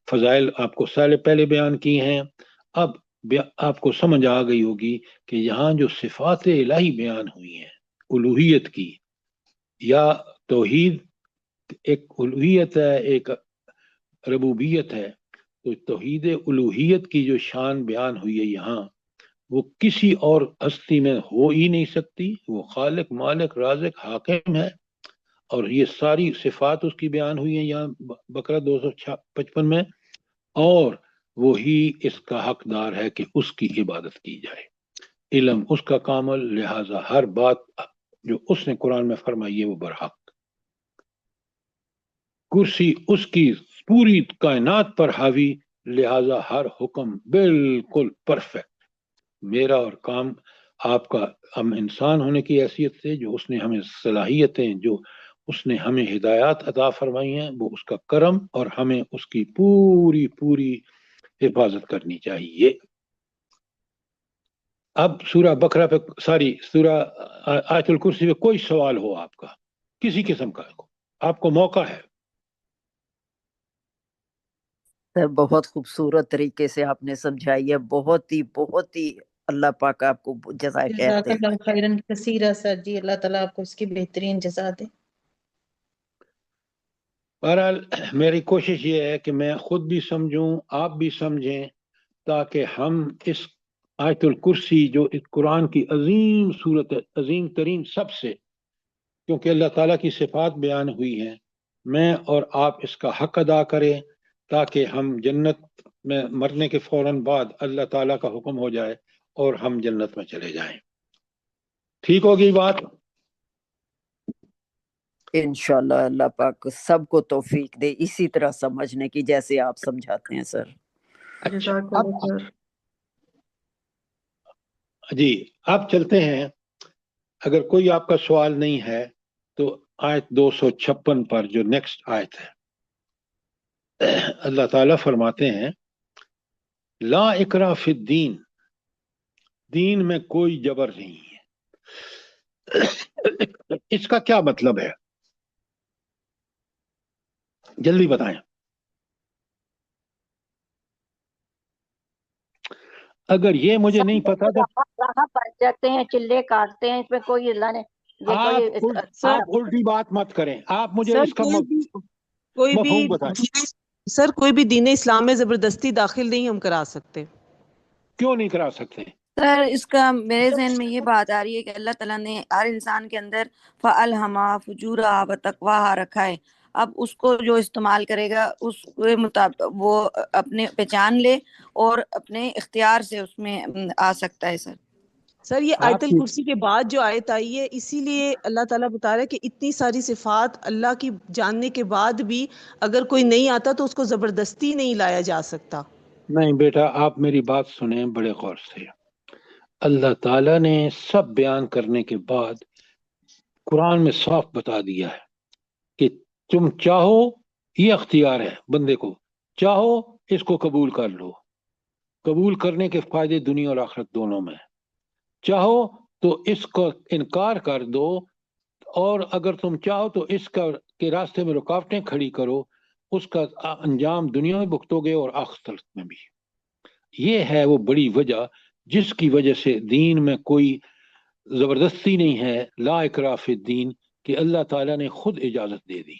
فضائل آپ کو سال پہلے بیان کی ہیں. اب آپ کو سمجھ آ گئی ہوگی کہ یہاں جو صفات الہی بیان ہوئی ہیں الوہیت کی، یا توحید ایک الوہیت ہے، ایک ربوبیت ہے، تو توحید الوہیت کی جو شان بیان ہوئی ہے یہاں، وہ کسی اور ہستی میں ہو ہی نہیں سکتی. وہ خالق، مالک، رازق، حاکم ہے، اور یہ ساری صفات اس کی بیان ہوئی ہیں یہاں بقرہ 255 میں، اور وہی اس کا حقدار ہے کہ اس کی عبادت کی جائے. علم اس کا کامل، لہذا ہر بات جو اس نے قرآن میں فرمائی ہے وہ برحق. کرسی اس کی پوری کائنات پر حاوی، لہذا ہر حکم بالکل پرفیکٹ. میرا اور کام آپ کا، ہم انسان ہونے کی حیثیت سے جو اس نے ہمیں صلاحیتیں، جو اس نے ہمیں ہدایات عطا فرمائی ہیں، وہ اس کا کرم، اور ہمیں اس کی پوری پوری حفاظت کرنی چاہیے. اب سورہ بقرہ پہ، سورہ آیت الکرسی پہ کوئی سوال ہو آپ کا، کسی قسم کا، آپ کو موقع ہے. سر بہت خوبصورت طریقے سے آپ نے سمجھائی ہے، بہت ہی اللہ پاک آپ کو جزائے خیر جزاک دے. اللہ خیرن کثیرہ سر جی، اللہ تعالیٰ آپ کو اس کی بہترین جزا دے. بہرحال میری کوشش یہ ہے کہ میں خود بھی سمجھوں، آپ بھی سمجھیں، تاکہ ہم اس آیت الکرسی جو اس قرآن کی عظیم صورت ہے، عظیم ترین سب سے، کیونکہ اللہ تعالیٰ کی صفات بیان ہوئی ہیں، میں اور آپ اس کا حق ادا کریں، تاکہ ہم جنت میں مرنے کے فوراً بعد اللہ تعالیٰ کا حکم ہو جائے اور ہم جنت میں چلے جائیں. ٹھیک ہوگی بات؟ انشاءاللہ اللہ پاک سب کو توفیق دے اسی طرح سمجھنے کی جیسے آپ سمجھاتے ہیں سر. جزاک اللہ خیر. جی اب چلتے ہیں، اگر کوئی آپ کا سوال نہیں ہے تو آیت 256 پر جو نیکسٹ آیت ہے، اللہ تعالیٰ فرماتے ہیں لا اکراہ فی الدین، دین میں کوئی جبر نہیں ہے. اس کا کیا مطلب ہے؟ جلدی بتائیں. اگر یہ مجھے نہیں پتا تو بن جاتے ہیں، چلے کاٹتے ہیں، اس میں کوئی اللہ نے آپ الٹی بات مت کریں، آپ مجھے سر اس کا کوئی بھی مفہوم بتائیں. سر کوئی بھی دین اسلام میں زبردستی داخل نہیں ہم کرا سکتے. کیوں نہیں کرا سکتے؟ سر اس کا میرے ذہن میں یہ بات آ رہی ہے کہ اللہ تعالیٰ نے ہر انسان کے اندر فَأَلْهَمَا فُجُورَهَا وَتَقْوَاهَا رکھا ہے. اب اس کو جو استعمال کرے گا اس کے مطابق وہ اپنے پہچان لے اور اپنے اختیار سے اس میں آ سکتا ہے سر یہ آیت الکرسی کے بعد جو آیت آئی ہے اسی لیے اللہ تعالیٰ بتا رہا ہے کہ اتنی ساری صفات اللہ کی جاننے کے بعد بھی اگر کوئی نہیں آتا تو اس کو زبردستی نہیں لایا جا سکتا. نہیں بیٹا، آپ میری بات سنیں بڑے غور سے. اللہ تعالیٰ نے سب بیان کرنے کے بعد قرآن میں صاف بتا دیا ہے کہ تم چاہو، یہ اختیار ہے بندے کو، چاہو اس کو قبول کر لو، قبول کرنے کے فائدے دنیا اور آخرت دونوں میں، چاہو تو اس کو انکار کر دو، اور اگر تم چاہو تو اس کا کے راستے میں رکاوٹیں کھڑی کرو، اس کا انجام دنیا میں بھگتو گے اور آخرت میں بھی. یہ ہے وہ بڑی وجہ جس کی وجہ سے دین میں کوئی زبردستی نہیں ہے، لا اکراہ فی الدین، کہ اللہ تعالیٰ نے خود اجازت دے دی،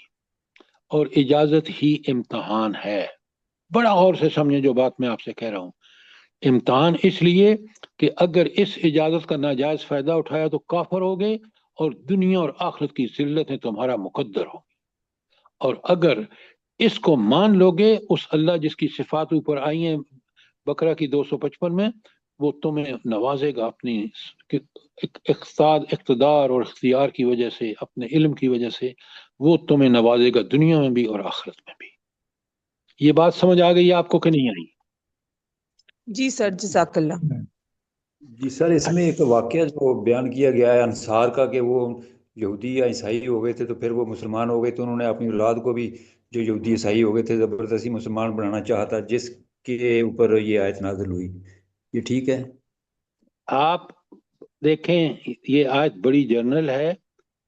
اور اجازت ہی امتحان ہے. بڑا غور سے سمجھیں جو بات میں آپ سے کہہ رہا ہوں. امتحان اس لیے کہ اگر اس اجازت کا ناجائز فائدہ اٹھایا تو کافر ہوگے اور دنیا اور آخرت کی ذلتیں تمہارا مقدر ہو، اور اگر اس کو مان لوگے، اس اللہ جس کی صفات اوپر آئی ہیں بقرہ کی 255 میں، وہ تمہیں نوازے گا اپنی اقتدار اور اختیار کی وجہ سے، اپنے علم کی وجہ سے وہ تمہیں نوازے گا دنیا میں بھی اور آخرت میں بھی. یہ بات سمجھ آ گئی آپ کو کہ نہیں آئی؟ جی سر، جزاک اللہ. جی سر، اس میں ایک واقعہ جو بیان کیا گیا ہے انصار کا کہ وہ یہودی یا عیسائی ہو گئے تھے تو پھر وہ مسلمان ہو گئے، تو انہوں نے اپنی اولاد کو بھی جو یہودی عیسائی ہو گئے تھے زبردستی مسلمان بنانا چاہتا، جس کے اوپر یہ آیت نازل ہوئی. یہ ٹھیک ہے؟ آپ دیکھیں یہ آیت بڑی جنرل ہے،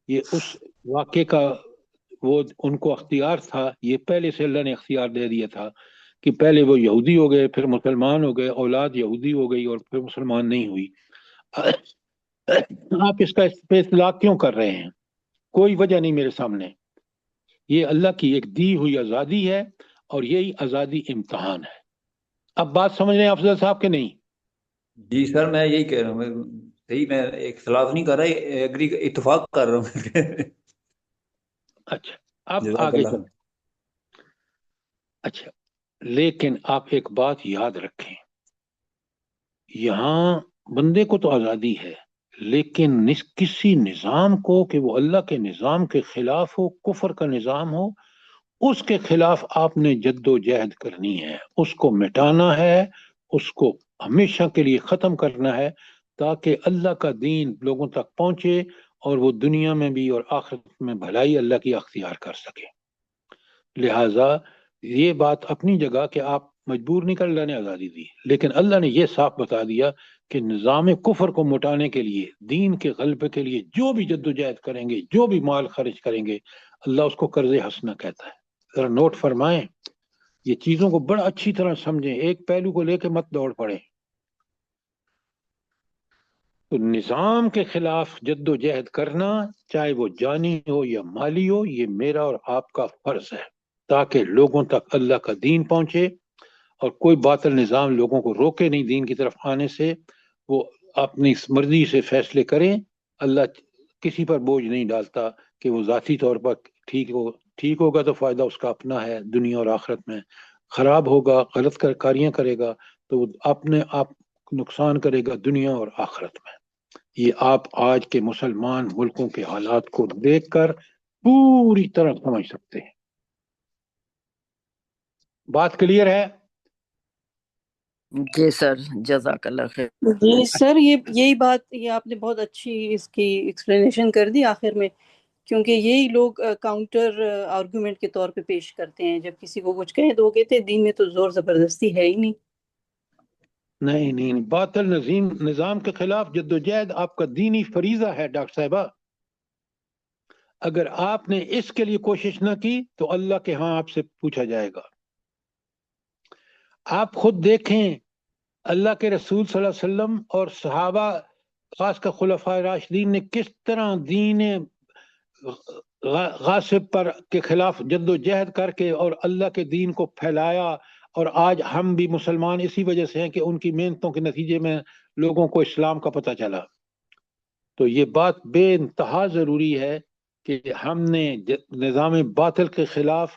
یہ اس واقعے کا وہ ان کو اختیار تھا، یہ پہلے سے اللہ نے اختیار دے دیا تھا کہ پہلے وہ یہودی ہو گئے پھر مسلمان ہو گئے، اولاد یہودی ہو گئی اور پھر مسلمان نہیں ہوئی. آپ اس کا اطلاع کیوں کر رہے ہیں؟ کوئی وجہ نہیں میرے سامنے. یہ اللہ کی ایک دی ہوئی آزادی ہے اور یہی آزادی امتحان ہے. اب بات سمجھ رہے ہیں افضل صاحب کہ نہیں؟ جی سر، میں یہی کہہ رہا ہوں، صحیح، میں اختلاف نہیں کر رہا، ایگری اتفاق کر رہا ہوں. اچھا اب آگے چلیں. اچھا لیکن آپ ایک بات یاد رکھیں، یہاں بندے کو تو آزادی ہے، لیکن کسی نظام کو کہ وہ اللہ کے نظام کے خلاف ہو، کفر کا نظام ہو، اس کے خلاف آپ نے جد و جہد کرنی ہے، اس کو مٹانا ہے، اس کو ہمیشہ کے لیے ختم کرنا ہے، تاکہ اللہ کا دین لوگوں تک پہنچے اور وہ دنیا میں بھی اور آخرت میں بھلائی اللہ کی اختیار کر سکے. لہٰذا یہ بات اپنی جگہ کہ آپ مجبور نہیں کر، اللہ نے آزادی دی، لیکن اللہ نے یہ صاف بتا دیا کہ نظام کفر کو مٹانے کے لیے، دین کے غلبے کے لیے جو بھی جد و جہد کریں گے، جو بھی مال خرچ کریں گے، اللہ اس کو قرض حسنہ کہتا ہے. ذرا نوٹ فرمائیں، یہ چیزوں کو بڑا اچھی طرح سمجھیں، ایک پہلو کو لے کے مت دوڑ پڑیں. تو نظام کے خلاف جد و جہد کرنا، چاہے وہ جانی ہو یا مالی ہو، یہ میرا اور آپ کا فرض ہے، تاکہ لوگوں تک اللہ کا دین پہنچے اور کوئی باطل نظام لوگوں کو روکے نہیں دین کی طرف آنے سے. وہ اپنی مرضی سے فیصلے کریں، اللہ کسی پر بوجھ نہیں ڈالتا کہ وہ ذاتی طور پر ٹھیک ہوگا تو فائدہ اس کا اپنا ہے دنیا اور آخرت میں، خراب ہوگا، غلط کاریاں کرے گا تو وہ اپنے آپ نقصان کرے گا دنیا اور آخرت میں. یہ آپ آج کے مسلمان ملکوں کے حالات کو دیکھ کر پوری طرح سمجھ سکتے ہیں. بات کلیئر ہے؟ جی سر، جزاک اللہ خیر. جی سر، یہی بات یہ آپ نے بہت اچھی اس کی ایکسپلینیشن کر دی آخر میں، کیونکہ یہی لوگ کاؤنٹر آرگومنٹ کے طور پہ پیش کرتے ہیں جب کسی کو کچھ کہہ دو، کہتے دین میں تو زور زبردستی ہے ہی نہیں. نہیں، باطل نظام کے خلاف جد و جہد آپ کا دینی فریضہ ہے ڈاکٹر صاحبہ. اگر آپ نے اس کے لیے کوشش نہ کی تو اللہ کے ہاں آپ سے پوچھا جائے گا. آپ خود دیکھیں اللہ کے رسول صلی اللہ علیہ وسلم اور صحابہ خاص کر خلفائے راشدین نے کس طرح دین غاصب پر کے خلاف جد و جہد کر کے اور اللہ کے دین کو پھیلایا، اور آج ہم بھی مسلمان اسی وجہ سے ہیں کہ ان کی محنتوں کے نتیجے میں لوگوں کو اسلام کا پتہ چلا. تو یہ بات بے انتہا ضروری ہے کہ ہم نے نظام باطل کے خلاف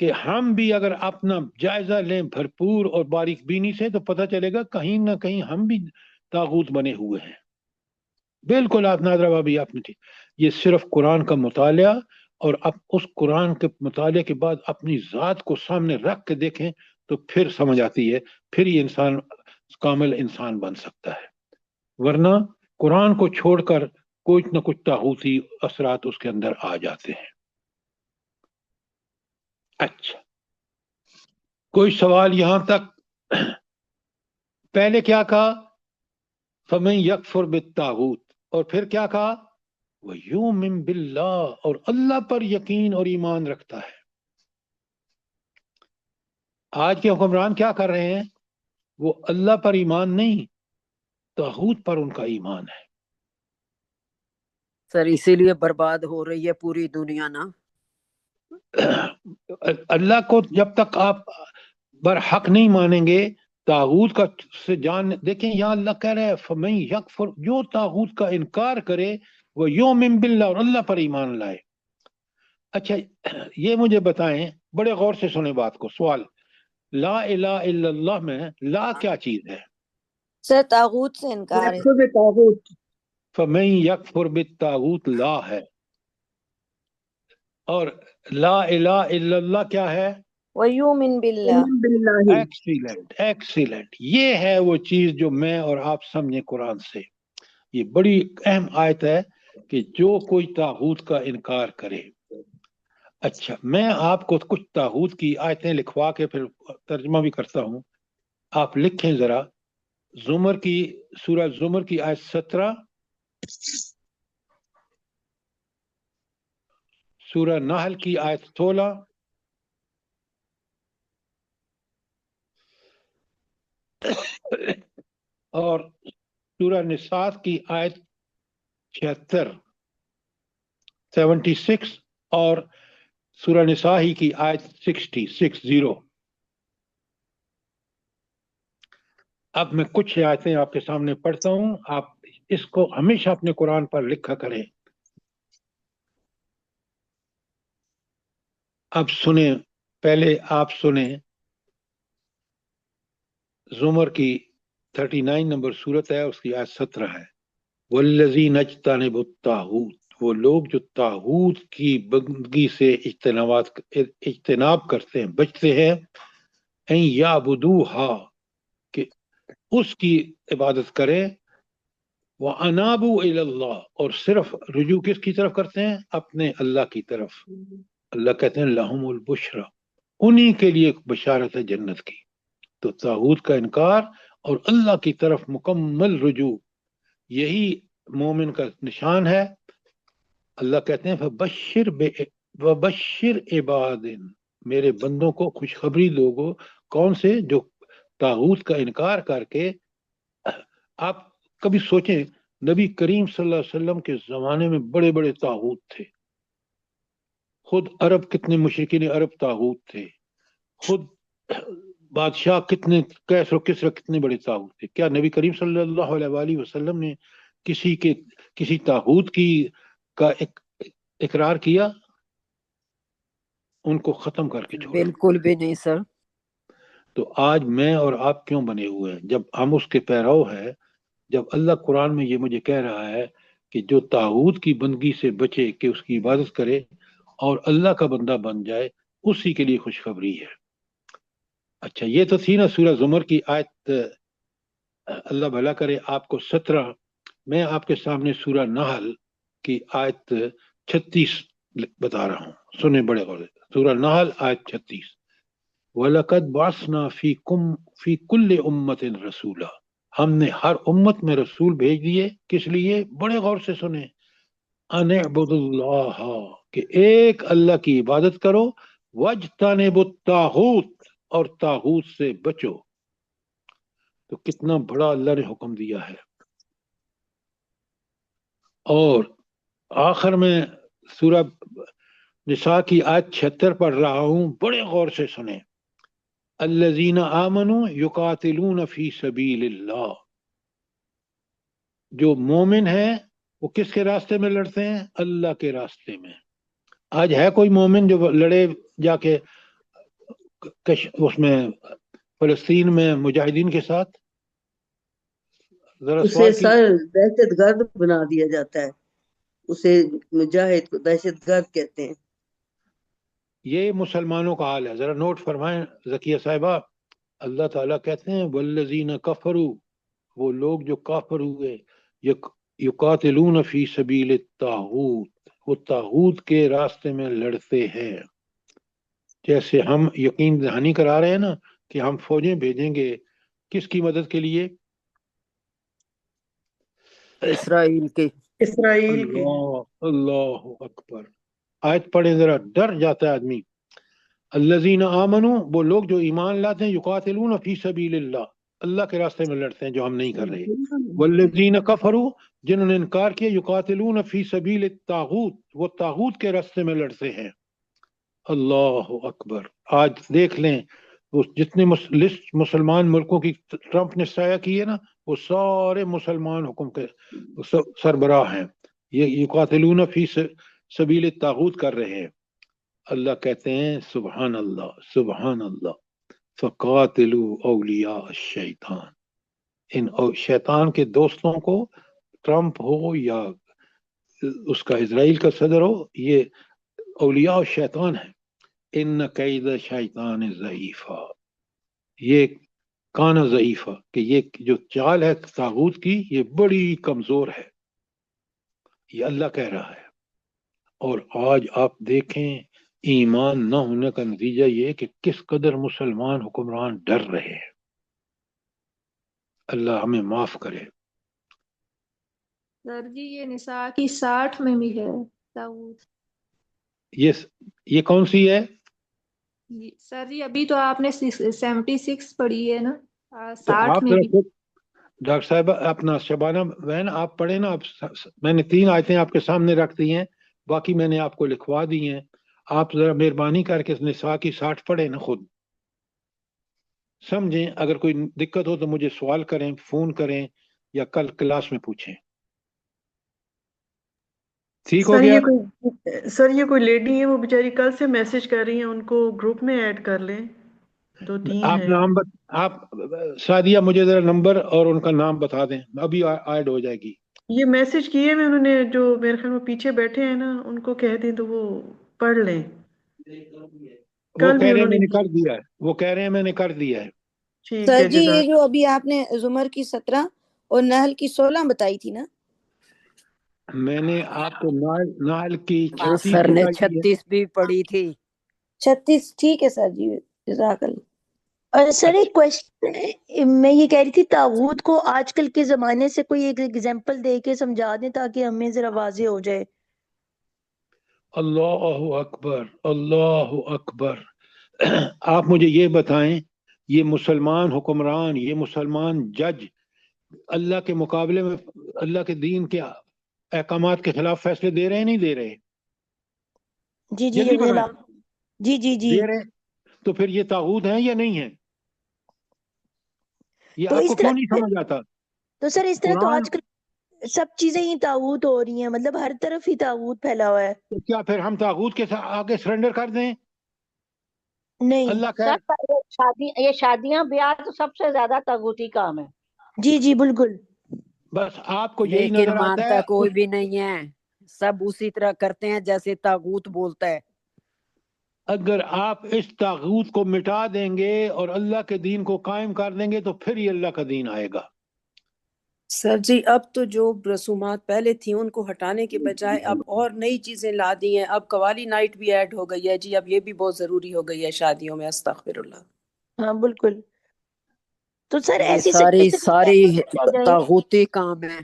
کہ ہم بھی اگر اپنا جائزہ لیں بھرپور اور باریک بینی سے تو پتہ چلے گا کہیں نہ کہیں ہم بھی طاغوت بنے ہوئے ہیں. بالکل آپ نادرہ بھابھی آپ نے ٹھیک. یہ صرف قرآن کا مطالعہ اور اب اس قرآن کے مطالعے کے بعد اپنی ذات کو سامنے رکھ کے دیکھیں تو پھر سمجھ آتی ہے، پھر یہ انسان کامل انسان بن سکتا ہے. ورنہ قرآن کو چھوڑ کر کچھ نہ کچھ طاغوتی اثرات اس کے اندر آ جاتے ہیں. اچھا، کوئی سوال یہاں تک؟ پہلے کیا کہا؟ فَمَن يَكْفُرْ بِالطَّاغُوتِ، اور پھر کیا کہا؟ وَيُؤْمِن بِاللَّهِ، اور اللہ پر یقین اور ایمان رکھتا ہے. آج کے حکمران کیا کر رہے ہیں؟ وہ اللہ پر ایمان نہیں، طاغوت پر ان کا ایمان ہے. سر اسی لیے برباد ہو رہی ہے پوری دنیا نا. اللہ کو جب تک آپ برحق نہیں مانیں گے، طاغوت کا سے جان دیکھیں. یہاں اللہ کہہ رہے ہیں فَمَن يَكْفُرْ، جو طاغوت کا انکار کرے وہ یؤمن باللہ، اور اللہ پر ایمان لائے. اچھا یہ مجھے بتائیں، بڑے غور سے سنیں بات کو. سوال، لا الہ الا اللہ میں لا کیا چیز ہے؟ سر طاغوت سے انکار ہے. یکفر بالطاغوت، فَمَن يَكْفُرْ بِالطَّاغُوتِ لا ہے، اور لا الہ الا اللہ کیا ہے؟ وَيُؤْمِن بِاللَّهِ. یؤمن باللہ. Excellent excellent. یہ ہے وہ چیز جو میں اور آپ سمجھیں قرآن سے. یہ بڑی اہم آیت ہے کہ جو کوئی طاغوت کا انکار کرے. اچھا میں آپ کو کچھ طاغوت کی آیتیں لکھوا کے پھر ترجمہ بھی کرتا ہوں. آپ لکھیں ذرا. زمر کی سورہ زمر کی آیت 17، سورہ نحل کی آیت 16، اور سورہ نساء کی آیت 76 اور سورہ نساء ہی کی آیت 60. اب میں کچھ آیتیں آپ کے سامنے پڑھتا ہوں، آپ اس کو ہمیشہ اپنے قرآن پر لکھا کریں. اب سنیں، پہلے آپ سنیں. زمر کی 39 نمبر صورت ہے، اس کی آیت 17 ہے. والذین اجتنبوا الطاغوت، وہ لوگ جو طاغوت کی بندگی سے اجتناب کرتے ہیں، بچتے ہیں. ان یعبدوہا، کہ اس کی عبادت کریں. وَأَنَابُوا إِلَى اللَّهِ، اور صرف رجوع کس کی طرف کرتے ہیں؟ اپنے اللہ کی طرف. اللہ کہتے ہیں لَهُمُ الْبُشْرَى، انہی کے لیے بشارت ہے جنت کی. تو طاغوت کا انکار اور اللہ کی طرف مکمل رجوع، یہی مومن کا نشان ہے. اللہ کہتے ہیں وَبَشِّرْ عِبَادٍ، میرے بندوں کو خوشخبری دو گو. کون سے؟ جو طاغوت کا انکار کر کے. آپ کبھی سوچیں نبی کریم صلی اللہ علیہ وسلم کے زمانے میں بڑے بڑے طاغوت تھے. خود عرب کتنے مشرکین عرب طاغوت تھے. خود بادشاہ کتنے کیسر و کسرا کتنے بڑے طاغوت تھے. کیا نبی کریم صلی اللہ علیہ وآلہ وسلم نے کسی طاغوت کا اقرار کیا؟ ان کو ختم کر کے چھوڑا. بالکل بھی نہیں سر. تو آج میں اور آپ کیوں بنے ہوئے ہیں؟ جب ہم اس کے پیرو ہیں، جب اللہ قرآن میں یہ مجھے کہہ رہا ہے کہ جو طاغوت کی بندگی سے بچے، کہ اس کی عبادت کرے اور اللہ کا بندہ بن جائے، اسی کے لیے خوشخبری ہے. اچھا یہ تو تھی نا سورہ زمر کی آیت، اللہ بھلا کرے آپ کو 17. میں آپ کے سامنے سورہ نحل کی آیت 36 بتا رہا ہوں، سنیں بڑے غور سے. سورہ نحل آیت 36. وَلَقَدْ بَعَثْنَا فِي كُلِّ أُمَّةٍ رَسُولًا، ہم نے ہر امت میں رسول بھیج دیے. کس لیے؟ بڑے غور سے سنیں. أَنِ اعْبُدُوا اللَّهَ، کہ ایک اللہ کی عبادت کرو. وَاجْتَنِبُوا الطَّاغُوتَ، اور طاغوت سے بچو. تو کتنا بڑا اللہ نے حکم دیا ہے. اور آخر میں سورہ نساء کی آیت 76 پڑھ رہا ہوں، بڑے غور سے سنیں. الذین آمنوا یقاتلون فی سبیل اللہ، جو مومن ہیں وہ کس کے راستے میں لڑتے ہیں؟ اللہ کے راستے میں. آج ہے کوئی مومن جو لڑے جا کے اس میں فلسطین میں مجاہدین کے ساتھ؟ ذرا اسے سوال کی سر دہشت گرد بنا دیا جاتا ہے، اسے مجاہد کو دہشت گرد کہتے ہیں۔ یہ مسلمانوں کا حال ہے، ذرا نوٹ فرمائیں ذکیہ صاحبہ۔ اللہ تعالیٰ کہتے ہیں والذین کفروا، وہ لوگ جو کافر ہوئے، یقاتلون فی سبیل الطاغوت، وہ طاغوت کے راستے میں لڑتے ہیں۔ جیسے ہم یقین دہانی کرا رہے ہیں نا کہ ہم فوجیں بھیجیں گے کس کی مدد کے لیے؟ اسرائیل کے۔ اسرائیل کی اللہ اللہ اکبر، آیت پڑھیں ذرا، ڈر جاتا ہے آدمی۔ الذین آمنوا، وہ لوگ جو ایمان لاتے ہیں، یقاتلون فی سبیل اللہ، اللہ کے راستے میں لڑتے ہیں جو ہم نہیں کر رہے۔ والذین کفروا، جنہوں نے انکار کیا، یقاتلون فی سبیل الطاغوت، وہ طاغوت کے راستے میں لڑتے ہیں۔ اللہ اکبر۔ آج دیکھ لیں وہ جتنے لسٹ مسلمان ملکوں کی ٹرمپ نے شائع کی ہے نا، وہ سارے مسلمان حکم کے سربراہ ہیں، یہ یقاتلون فی سبیل الطاغوت کر رہے ہیں۔ اللہ کہتے ہیں سبحان اللہ سبحان اللہ، فقاتلوا اولیاء الشیطان، ان شیطان کے دوستوں کو، ٹرمپ ہو یا اس کا اسرائیل کا صدر ہو، یہ اولیاء الشیطان ہیں۔ ان کید شیطان ضعیفہ، یہ کانا ضعیفہ، کہ یہ جو چال ہے طاغوت کی یہ بڑی کمزور ہے، یہ اللہ کہہ رہا ہے۔ اور آج آپ دیکھیں ایمان نہ ہونے کا نتیجہ یہ کہ کس قدر مسلمان حکمران ڈر رہے ہیں۔ اللہ ہمیں معاف کرے۔ سر جی یہ نساء کی 60 میں بھی ہے طاغوت۔ یہ کون سی ہے؟ سر جی ابھی تو آپ نے 76 پڑھی ہے نا، تو 60 آپ میں بھی۔ ڈاکٹر صاحب اپنا شبانہ بہن آپ پڑھیں نا، میں نے 3 آیتیں آپ کے سامنے رکھ دی ہیں، باقی میں نے آپ کو لکھوا دی ہیں، آپ ذرا مہربانی کر کے نساء کی 60 پڑھیں نا، خود سمجھیں۔ اگر کوئی دقت ہو تو مجھے سوال کریں، فون کریں یا کل کلاس میں پوچھیں۔ ٹھیک ہو گیا؟ سر یہ کوئی لیڈی ہے، وہ بیچاری کل سے میسج کر رہی ہیں، ان کو گروپ میں ایڈ کر لیں، 2-3 آپ ہیں۔ نام آپ سعدیہ مجھے ذرا نمبر اور ان کا نام بتا دیں، ابھی ایڈ ہو جائے گی۔ یہ میسج کیے میں انہوں نے، جو میرے خیال میں پیچھے بیٹھے ہیں نا، ان کو کہہ دیں تو وہ پڑھ لیں۔ وہ کل بھی کہہ رہے ہیں انہوں میں نے نے کر دیا ہے، وہ کہہ رہے ہیں میں نے کر دیا ہے۔ ٹھیک سر ہے، جی یہ جزاک۔ جو ابھی آپ نے زمر کی 17 اور نحل کی 16 بتائی تھی نا، میں نے آپ کو نحل کی ہاں 36 سر نے بتائی ہے۔ 36 بھی پڑھی تھی۔ 36 ٹھیک ہے سر جی، جزاک اللہ۔ اور سر ایک کوشچن ہے، میں یہ کہہ رہی تھی طاغوت کو آج کل کے زمانے سے کوئی ایک ایگزامپل دے کے سمجھا دیں تاکہ ہمیں ذرا واضح ہو جائے۔ اللہ اکبر اللہ اکبر۔ آپ مجھے یہ بتائیں، یہ مسلمان حکمران، یہ مسلمان جج اللہ کے مقابلے میں اللہ کے دین کے احکامات کے خلاف فیصلے دے رہے ہیں نہیں دے رہے؟ جی جی جلدی بتائیں، جی جی جی۔ دے رہے؟ تو پھر یہ طاغوت ہیں یا نہیں ہیں؟ یہ تو آپ اس کو طرح کیوں نہیں سمجھ آتا؟ تو سر اس طرح تو قرآن، آج کل سب چیزیں ہی طاغوت ہو رہی ہیں، مطلب ہر طرف ہی طاغوت پھیلا ہوا ہے۔ تو کیا پھر ہم طاغوت کے آگے سرنڈر کر دیں؟ نہیں اللہ سر کہہ، یہ شادیاں بیاہ تو سب سے زیادہ طاغوتی کام ہے۔ جی جی بالکل۔ بس آپ کو یہی لیکن نظر آتا مانتا ہے کوئی بھی نہیں ہے، سب اسی طرح کرتے ہیں جیسے طاغوت بولتا ہے۔ اگر آپ اس طاغوت کو مٹا دیں گے اور اللہ کے دین کو قائم کر دیں گے تو پھر ہی اللہ کا دین آئے گا۔ سر جی اب تو جو رسومات پہلے تھیں ان کو ہٹانے کے بجائے اب اور نئی چیزیں لا دی ہیں، اب قوالی نائٹ بھی ایڈ ہو گئی ہے جی، اب یہ بھی بہت ضروری ہو گئی ہے شادیوں میں، استغفر اللہ۔ ہاں بالکل۔ تو سر یہ ایسی ساری سچویشن میں کیسے بچا جائے؟ طاغوتی کام ہے۔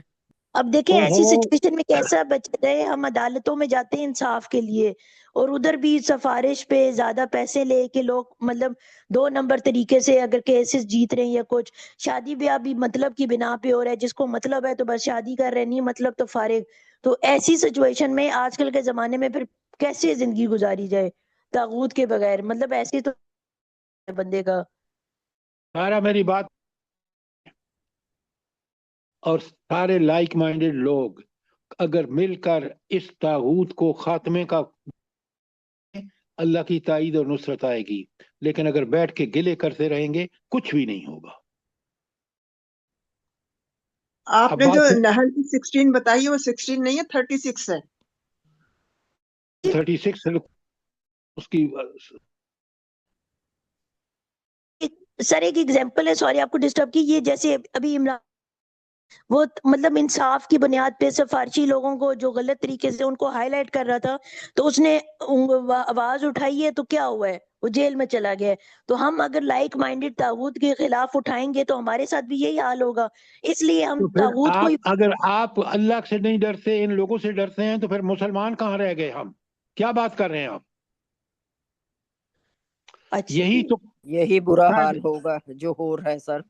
اب دیکھیں او ایسی ہو، سچویشن میں کیسا بچا جائے؟ ہم عدالتوں میں جاتے ہیں انصاف کے لیے، اور ادھر بھی سفارش پہ زیادہ پیسے لے کے لوگ مطلب 2 نمبر طریقے سے اگر کیسز جیت رہے ہیں یا کچھ، شادی بیاہ بھی مطلب کی بنا پہ ہو رہا ہے، جس کو مطلب ہے تو بس شادی کر رہے، نہیں مطلب تو فارغ۔ تو ایسی سچویشن میں آج کل کے زمانے میں پھر کیسے زندگی گزاری جائے طاغوت کے بغیر؟ مطلب ایسے تو بندے کا۔ سارا میری بات اور سارے لائک مائنڈڈ لوگ اگر مل کر اس طاغوت کو خاتمے کا اللہ کی تائید اور نصرت آئے گی. لیکن اگر بیٹھ کے گلے کرتے رہیں گے کچھ بھی نہیں ہوگا. آپ اب نے جو بات نحل کی 16 بتائی ہے وہ 16 نہیں ہے 36 ہے. 36 اس کی سر ایک ایگزامپل ہے، سوری آپ کو ڈسٹرب کی، یہ جیسے ابھی عمران وہ مطلب انصاف کی بنیاد پہ سفارشی لوگوں کو جو غلط طریقے سے ان کو ہائی لائٹ کر رہا تھا تو اس نے آواز اٹھائی ہے تو کیا ہوا ہے، وہ جیل میں چلا گیا ہے. تو ہم اگر لائک مائنڈڈ طاغوت کے خلاف اٹھائیں گے تو ہمارے ساتھ بھی یہی حال ہوگا. اس لیے ہم تو پھر طاغوت کو اگر آپ اللہ سے نہیں ڈرتے، ان لوگوں سے ڈرتے ہیں، تو پھر مسلمان کہاں رہ گئے؟ ہم کیا بات کر رہے ہیں آپ؟ یہی برا حال ہوگا جو ہو رہا ہے سر.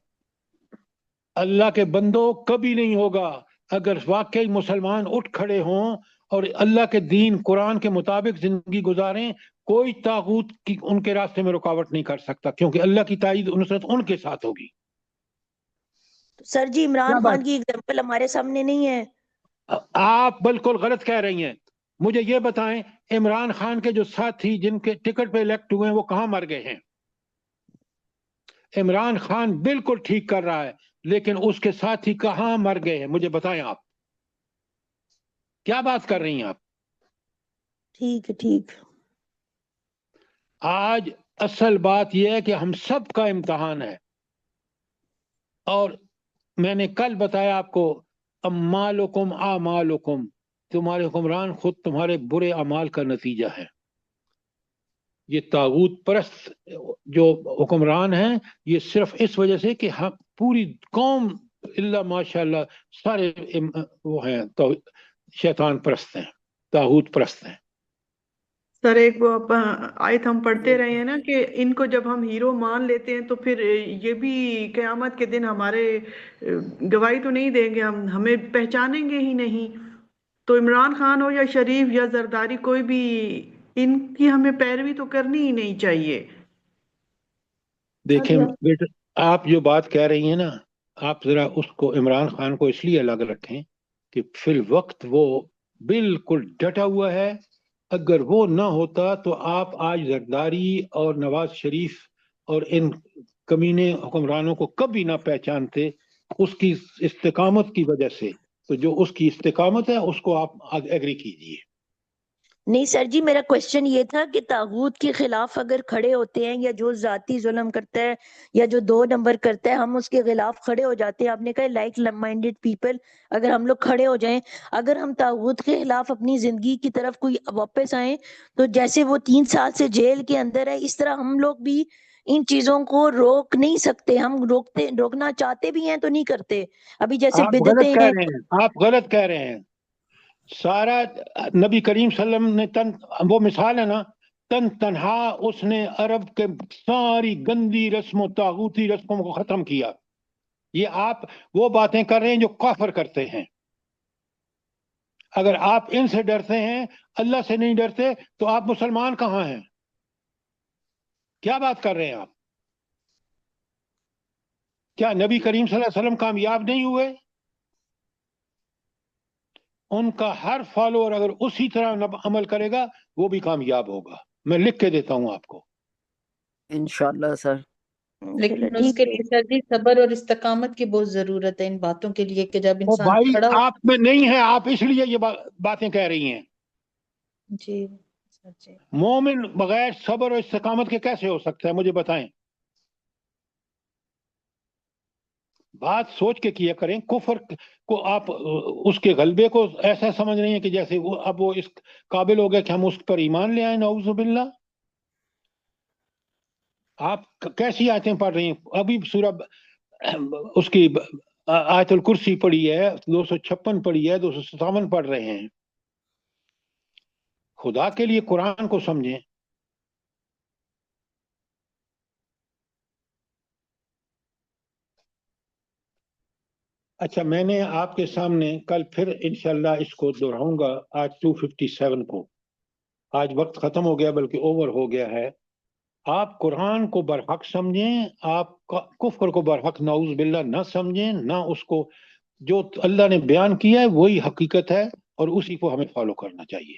اللہ کے بندوں کبھی نہیں ہوگا. اگر واقعی مسلمان اٹھ کھڑے ہوں اور اللہ کے دین قرآن کے مطابق زندگی گزاریں، کوئی طاغوت کی ان کے راستے میں رکاوٹ نہیں کر سکتا، کیونکہ اللہ کی تائید نصرت ان کے ساتھ ہوگی. سر جی عمران خان کی ایگزامپل ہمارے سامنے نہیں ہے. آپ بالکل غلط کہہ رہی ہیں. مجھے یہ بتائیں عمران خان کے جو ساتھی جن کے ٹکٹ پہ الیکٹ ہوئے ہیں وہ کہاں مر گئے ہیں؟ عمران خان بالکل ٹھیک کر رہا ہے، لیکن اس کے ساتھی کہاں مر گئے ہیں؟ مجھے بتائیں آپ کیا بات کر رہی ہیں آپ؟ ٹھیک ہے ٹھیک. آج اصل بات یہ ہے کہ ہم سب کا امتحان ہے، اور میں نے کل بتایا آپ کو امالکم اعمالکم، تمہارے حکمران خود تمہارے برے اعمال کا نتیجہ ہے. یہ طاغوت پرست جو حکمران ہیں یہ صرف اس وجہ سے کہ ہم پوری قوم اللہ ماشاء اللہ سارے وہ ہیں شیطان پرست ہیں، طاغوت پرست ہیں. سر ایک وہ آیت ہم پڑھتے رہے ہیں نا کہ ان کو جب ہم ہیرو مان لیتے ہیں تو پھر یہ بھی قیامت کے دن ہمارے گواہی تو نہیں دیں گے، ہمیں پہچانیں گے ہی نہیں. تو عمران خان ہو یا شریف یا زرداری، کوئی بھی ان کی ہمیں پیروی تو کرنی ہی نہیں چاہیے. دیکھیں بیٹا، آپ جو بات کہہ رہی ہیں نا، آپ ذرا اس کو عمران خان کو اس لیے الگ رکھیں کہ فی الوقت وہ بالکل ڈٹا ہوا ہے. اگر وہ نہ ہوتا تو آپ آج زرداری اور نواز شریف اور ان کمینے حکمرانوں کو کبھی نہ پہچانتے اس کی استقامت کی وجہ سے. تو جو اس کی استقامت ہے اس کو آپ ایگری کیجئے. نہیں سر جی، میرا کوشچن یہ تھا کہ طاغوت کے خلاف اگر کھڑے ہوتے ہیں یا جو ذاتی ظلم کرتا ہے یا جو 2 نمبر کرتا ہے ہم اس کے خلاف کھڑے ہو جاتے ہیں. آپ نے کہا لائک مائنڈڈ پیپل، اگر ہم لوگ کھڑے ہو جائیں، اگر ہم طاغوت کے خلاف اپنی زندگی کی طرف کوئی واپس آئیں تو جیسے وہ 3 سال سے جیل کے اندر ہے اس طرح ہم لوگ بھی ان چیزوں کو روک نہیں سکتے. ہم روکنا چاہتے بھی ہیں تو نہیں کرتے. ابھی جیسے آپ غلط کہہ رہے ہیں، آپ غلط کہہ رہے ہیں. سارا نبی کریم صلی اللہ علیہ وسلم وہ مثال ہے نا، تنہا اس نے عرب کے ساری گندی رسم و طاغوتی رسموں کو ختم کیا. یہ آپ وہ باتیں کر رہے ہیں جو کافر کرتے ہیں. اگر آپ ان سے ڈرتے ہیں، اللہ سے نہیں ڈرتے، تو آپ مسلمان کہاں ہیں؟ کیا بات کر رہے ہیں آپ؟ کیا نبی کریم صلی اللہ علیہ وسلم کامیاب نہیں ہوئے؟ ان کا ہر فالوور اگر اسی طرح عمل کرے گا وہ بھی کامیاب ہوگا. میں لکھ کے دیتا ہوں آپ کو انشاءاللہ سر. لیکن اس کے لیے سر جی صبر اور استقامت کی بہت ضرورت ہے ان باتوں کے لیے کہ جب انسان بھائی کھڑا ہو. آپ میں نہیں ہے، آپ اس لیے یہ باتیں کہہ رہی ہیں. جی سر جی. مومن بغیر صبر اور استقامت کے کیسے ہو سکتا ہے؟ مجھے بتائیں. بات سوچ کے کیا کریں. کفر کو آپ اس کے غلبے کو ایسا سمجھ رہی ہیں کہ جیسے اب وہ اس قابل ہو گئے کہ ہم اس پر ایمان لے آئیں. نعوذ باللہ. آپ کیسی آیتیں پڑھ رہی ہیں؟ ابھی سورہ اس کی آیت الکرسی پڑھی ہے، 256 پڑھی ہے، 257 پڑھ رہے ہیں. خدا کے لیے قرآن کو سمجھیں. اچھا، میں نے آپ کے سامنے کل پھر انشاءاللہ اس کو دہراؤں گا. آج 257 کو، آج وقت ختم ہو گیا بلکہ اوور ہو گیا ہے. آپ قرآن کو برحق سمجھیں، آپ کفر کو برحق نعوذ باللہ نہ سمجھیں، نہ اس کو جو اللہ نے بیان کیا ہے وہی حقیقت ہے اور اسی کو ہمیں فالو کرنا چاہیے.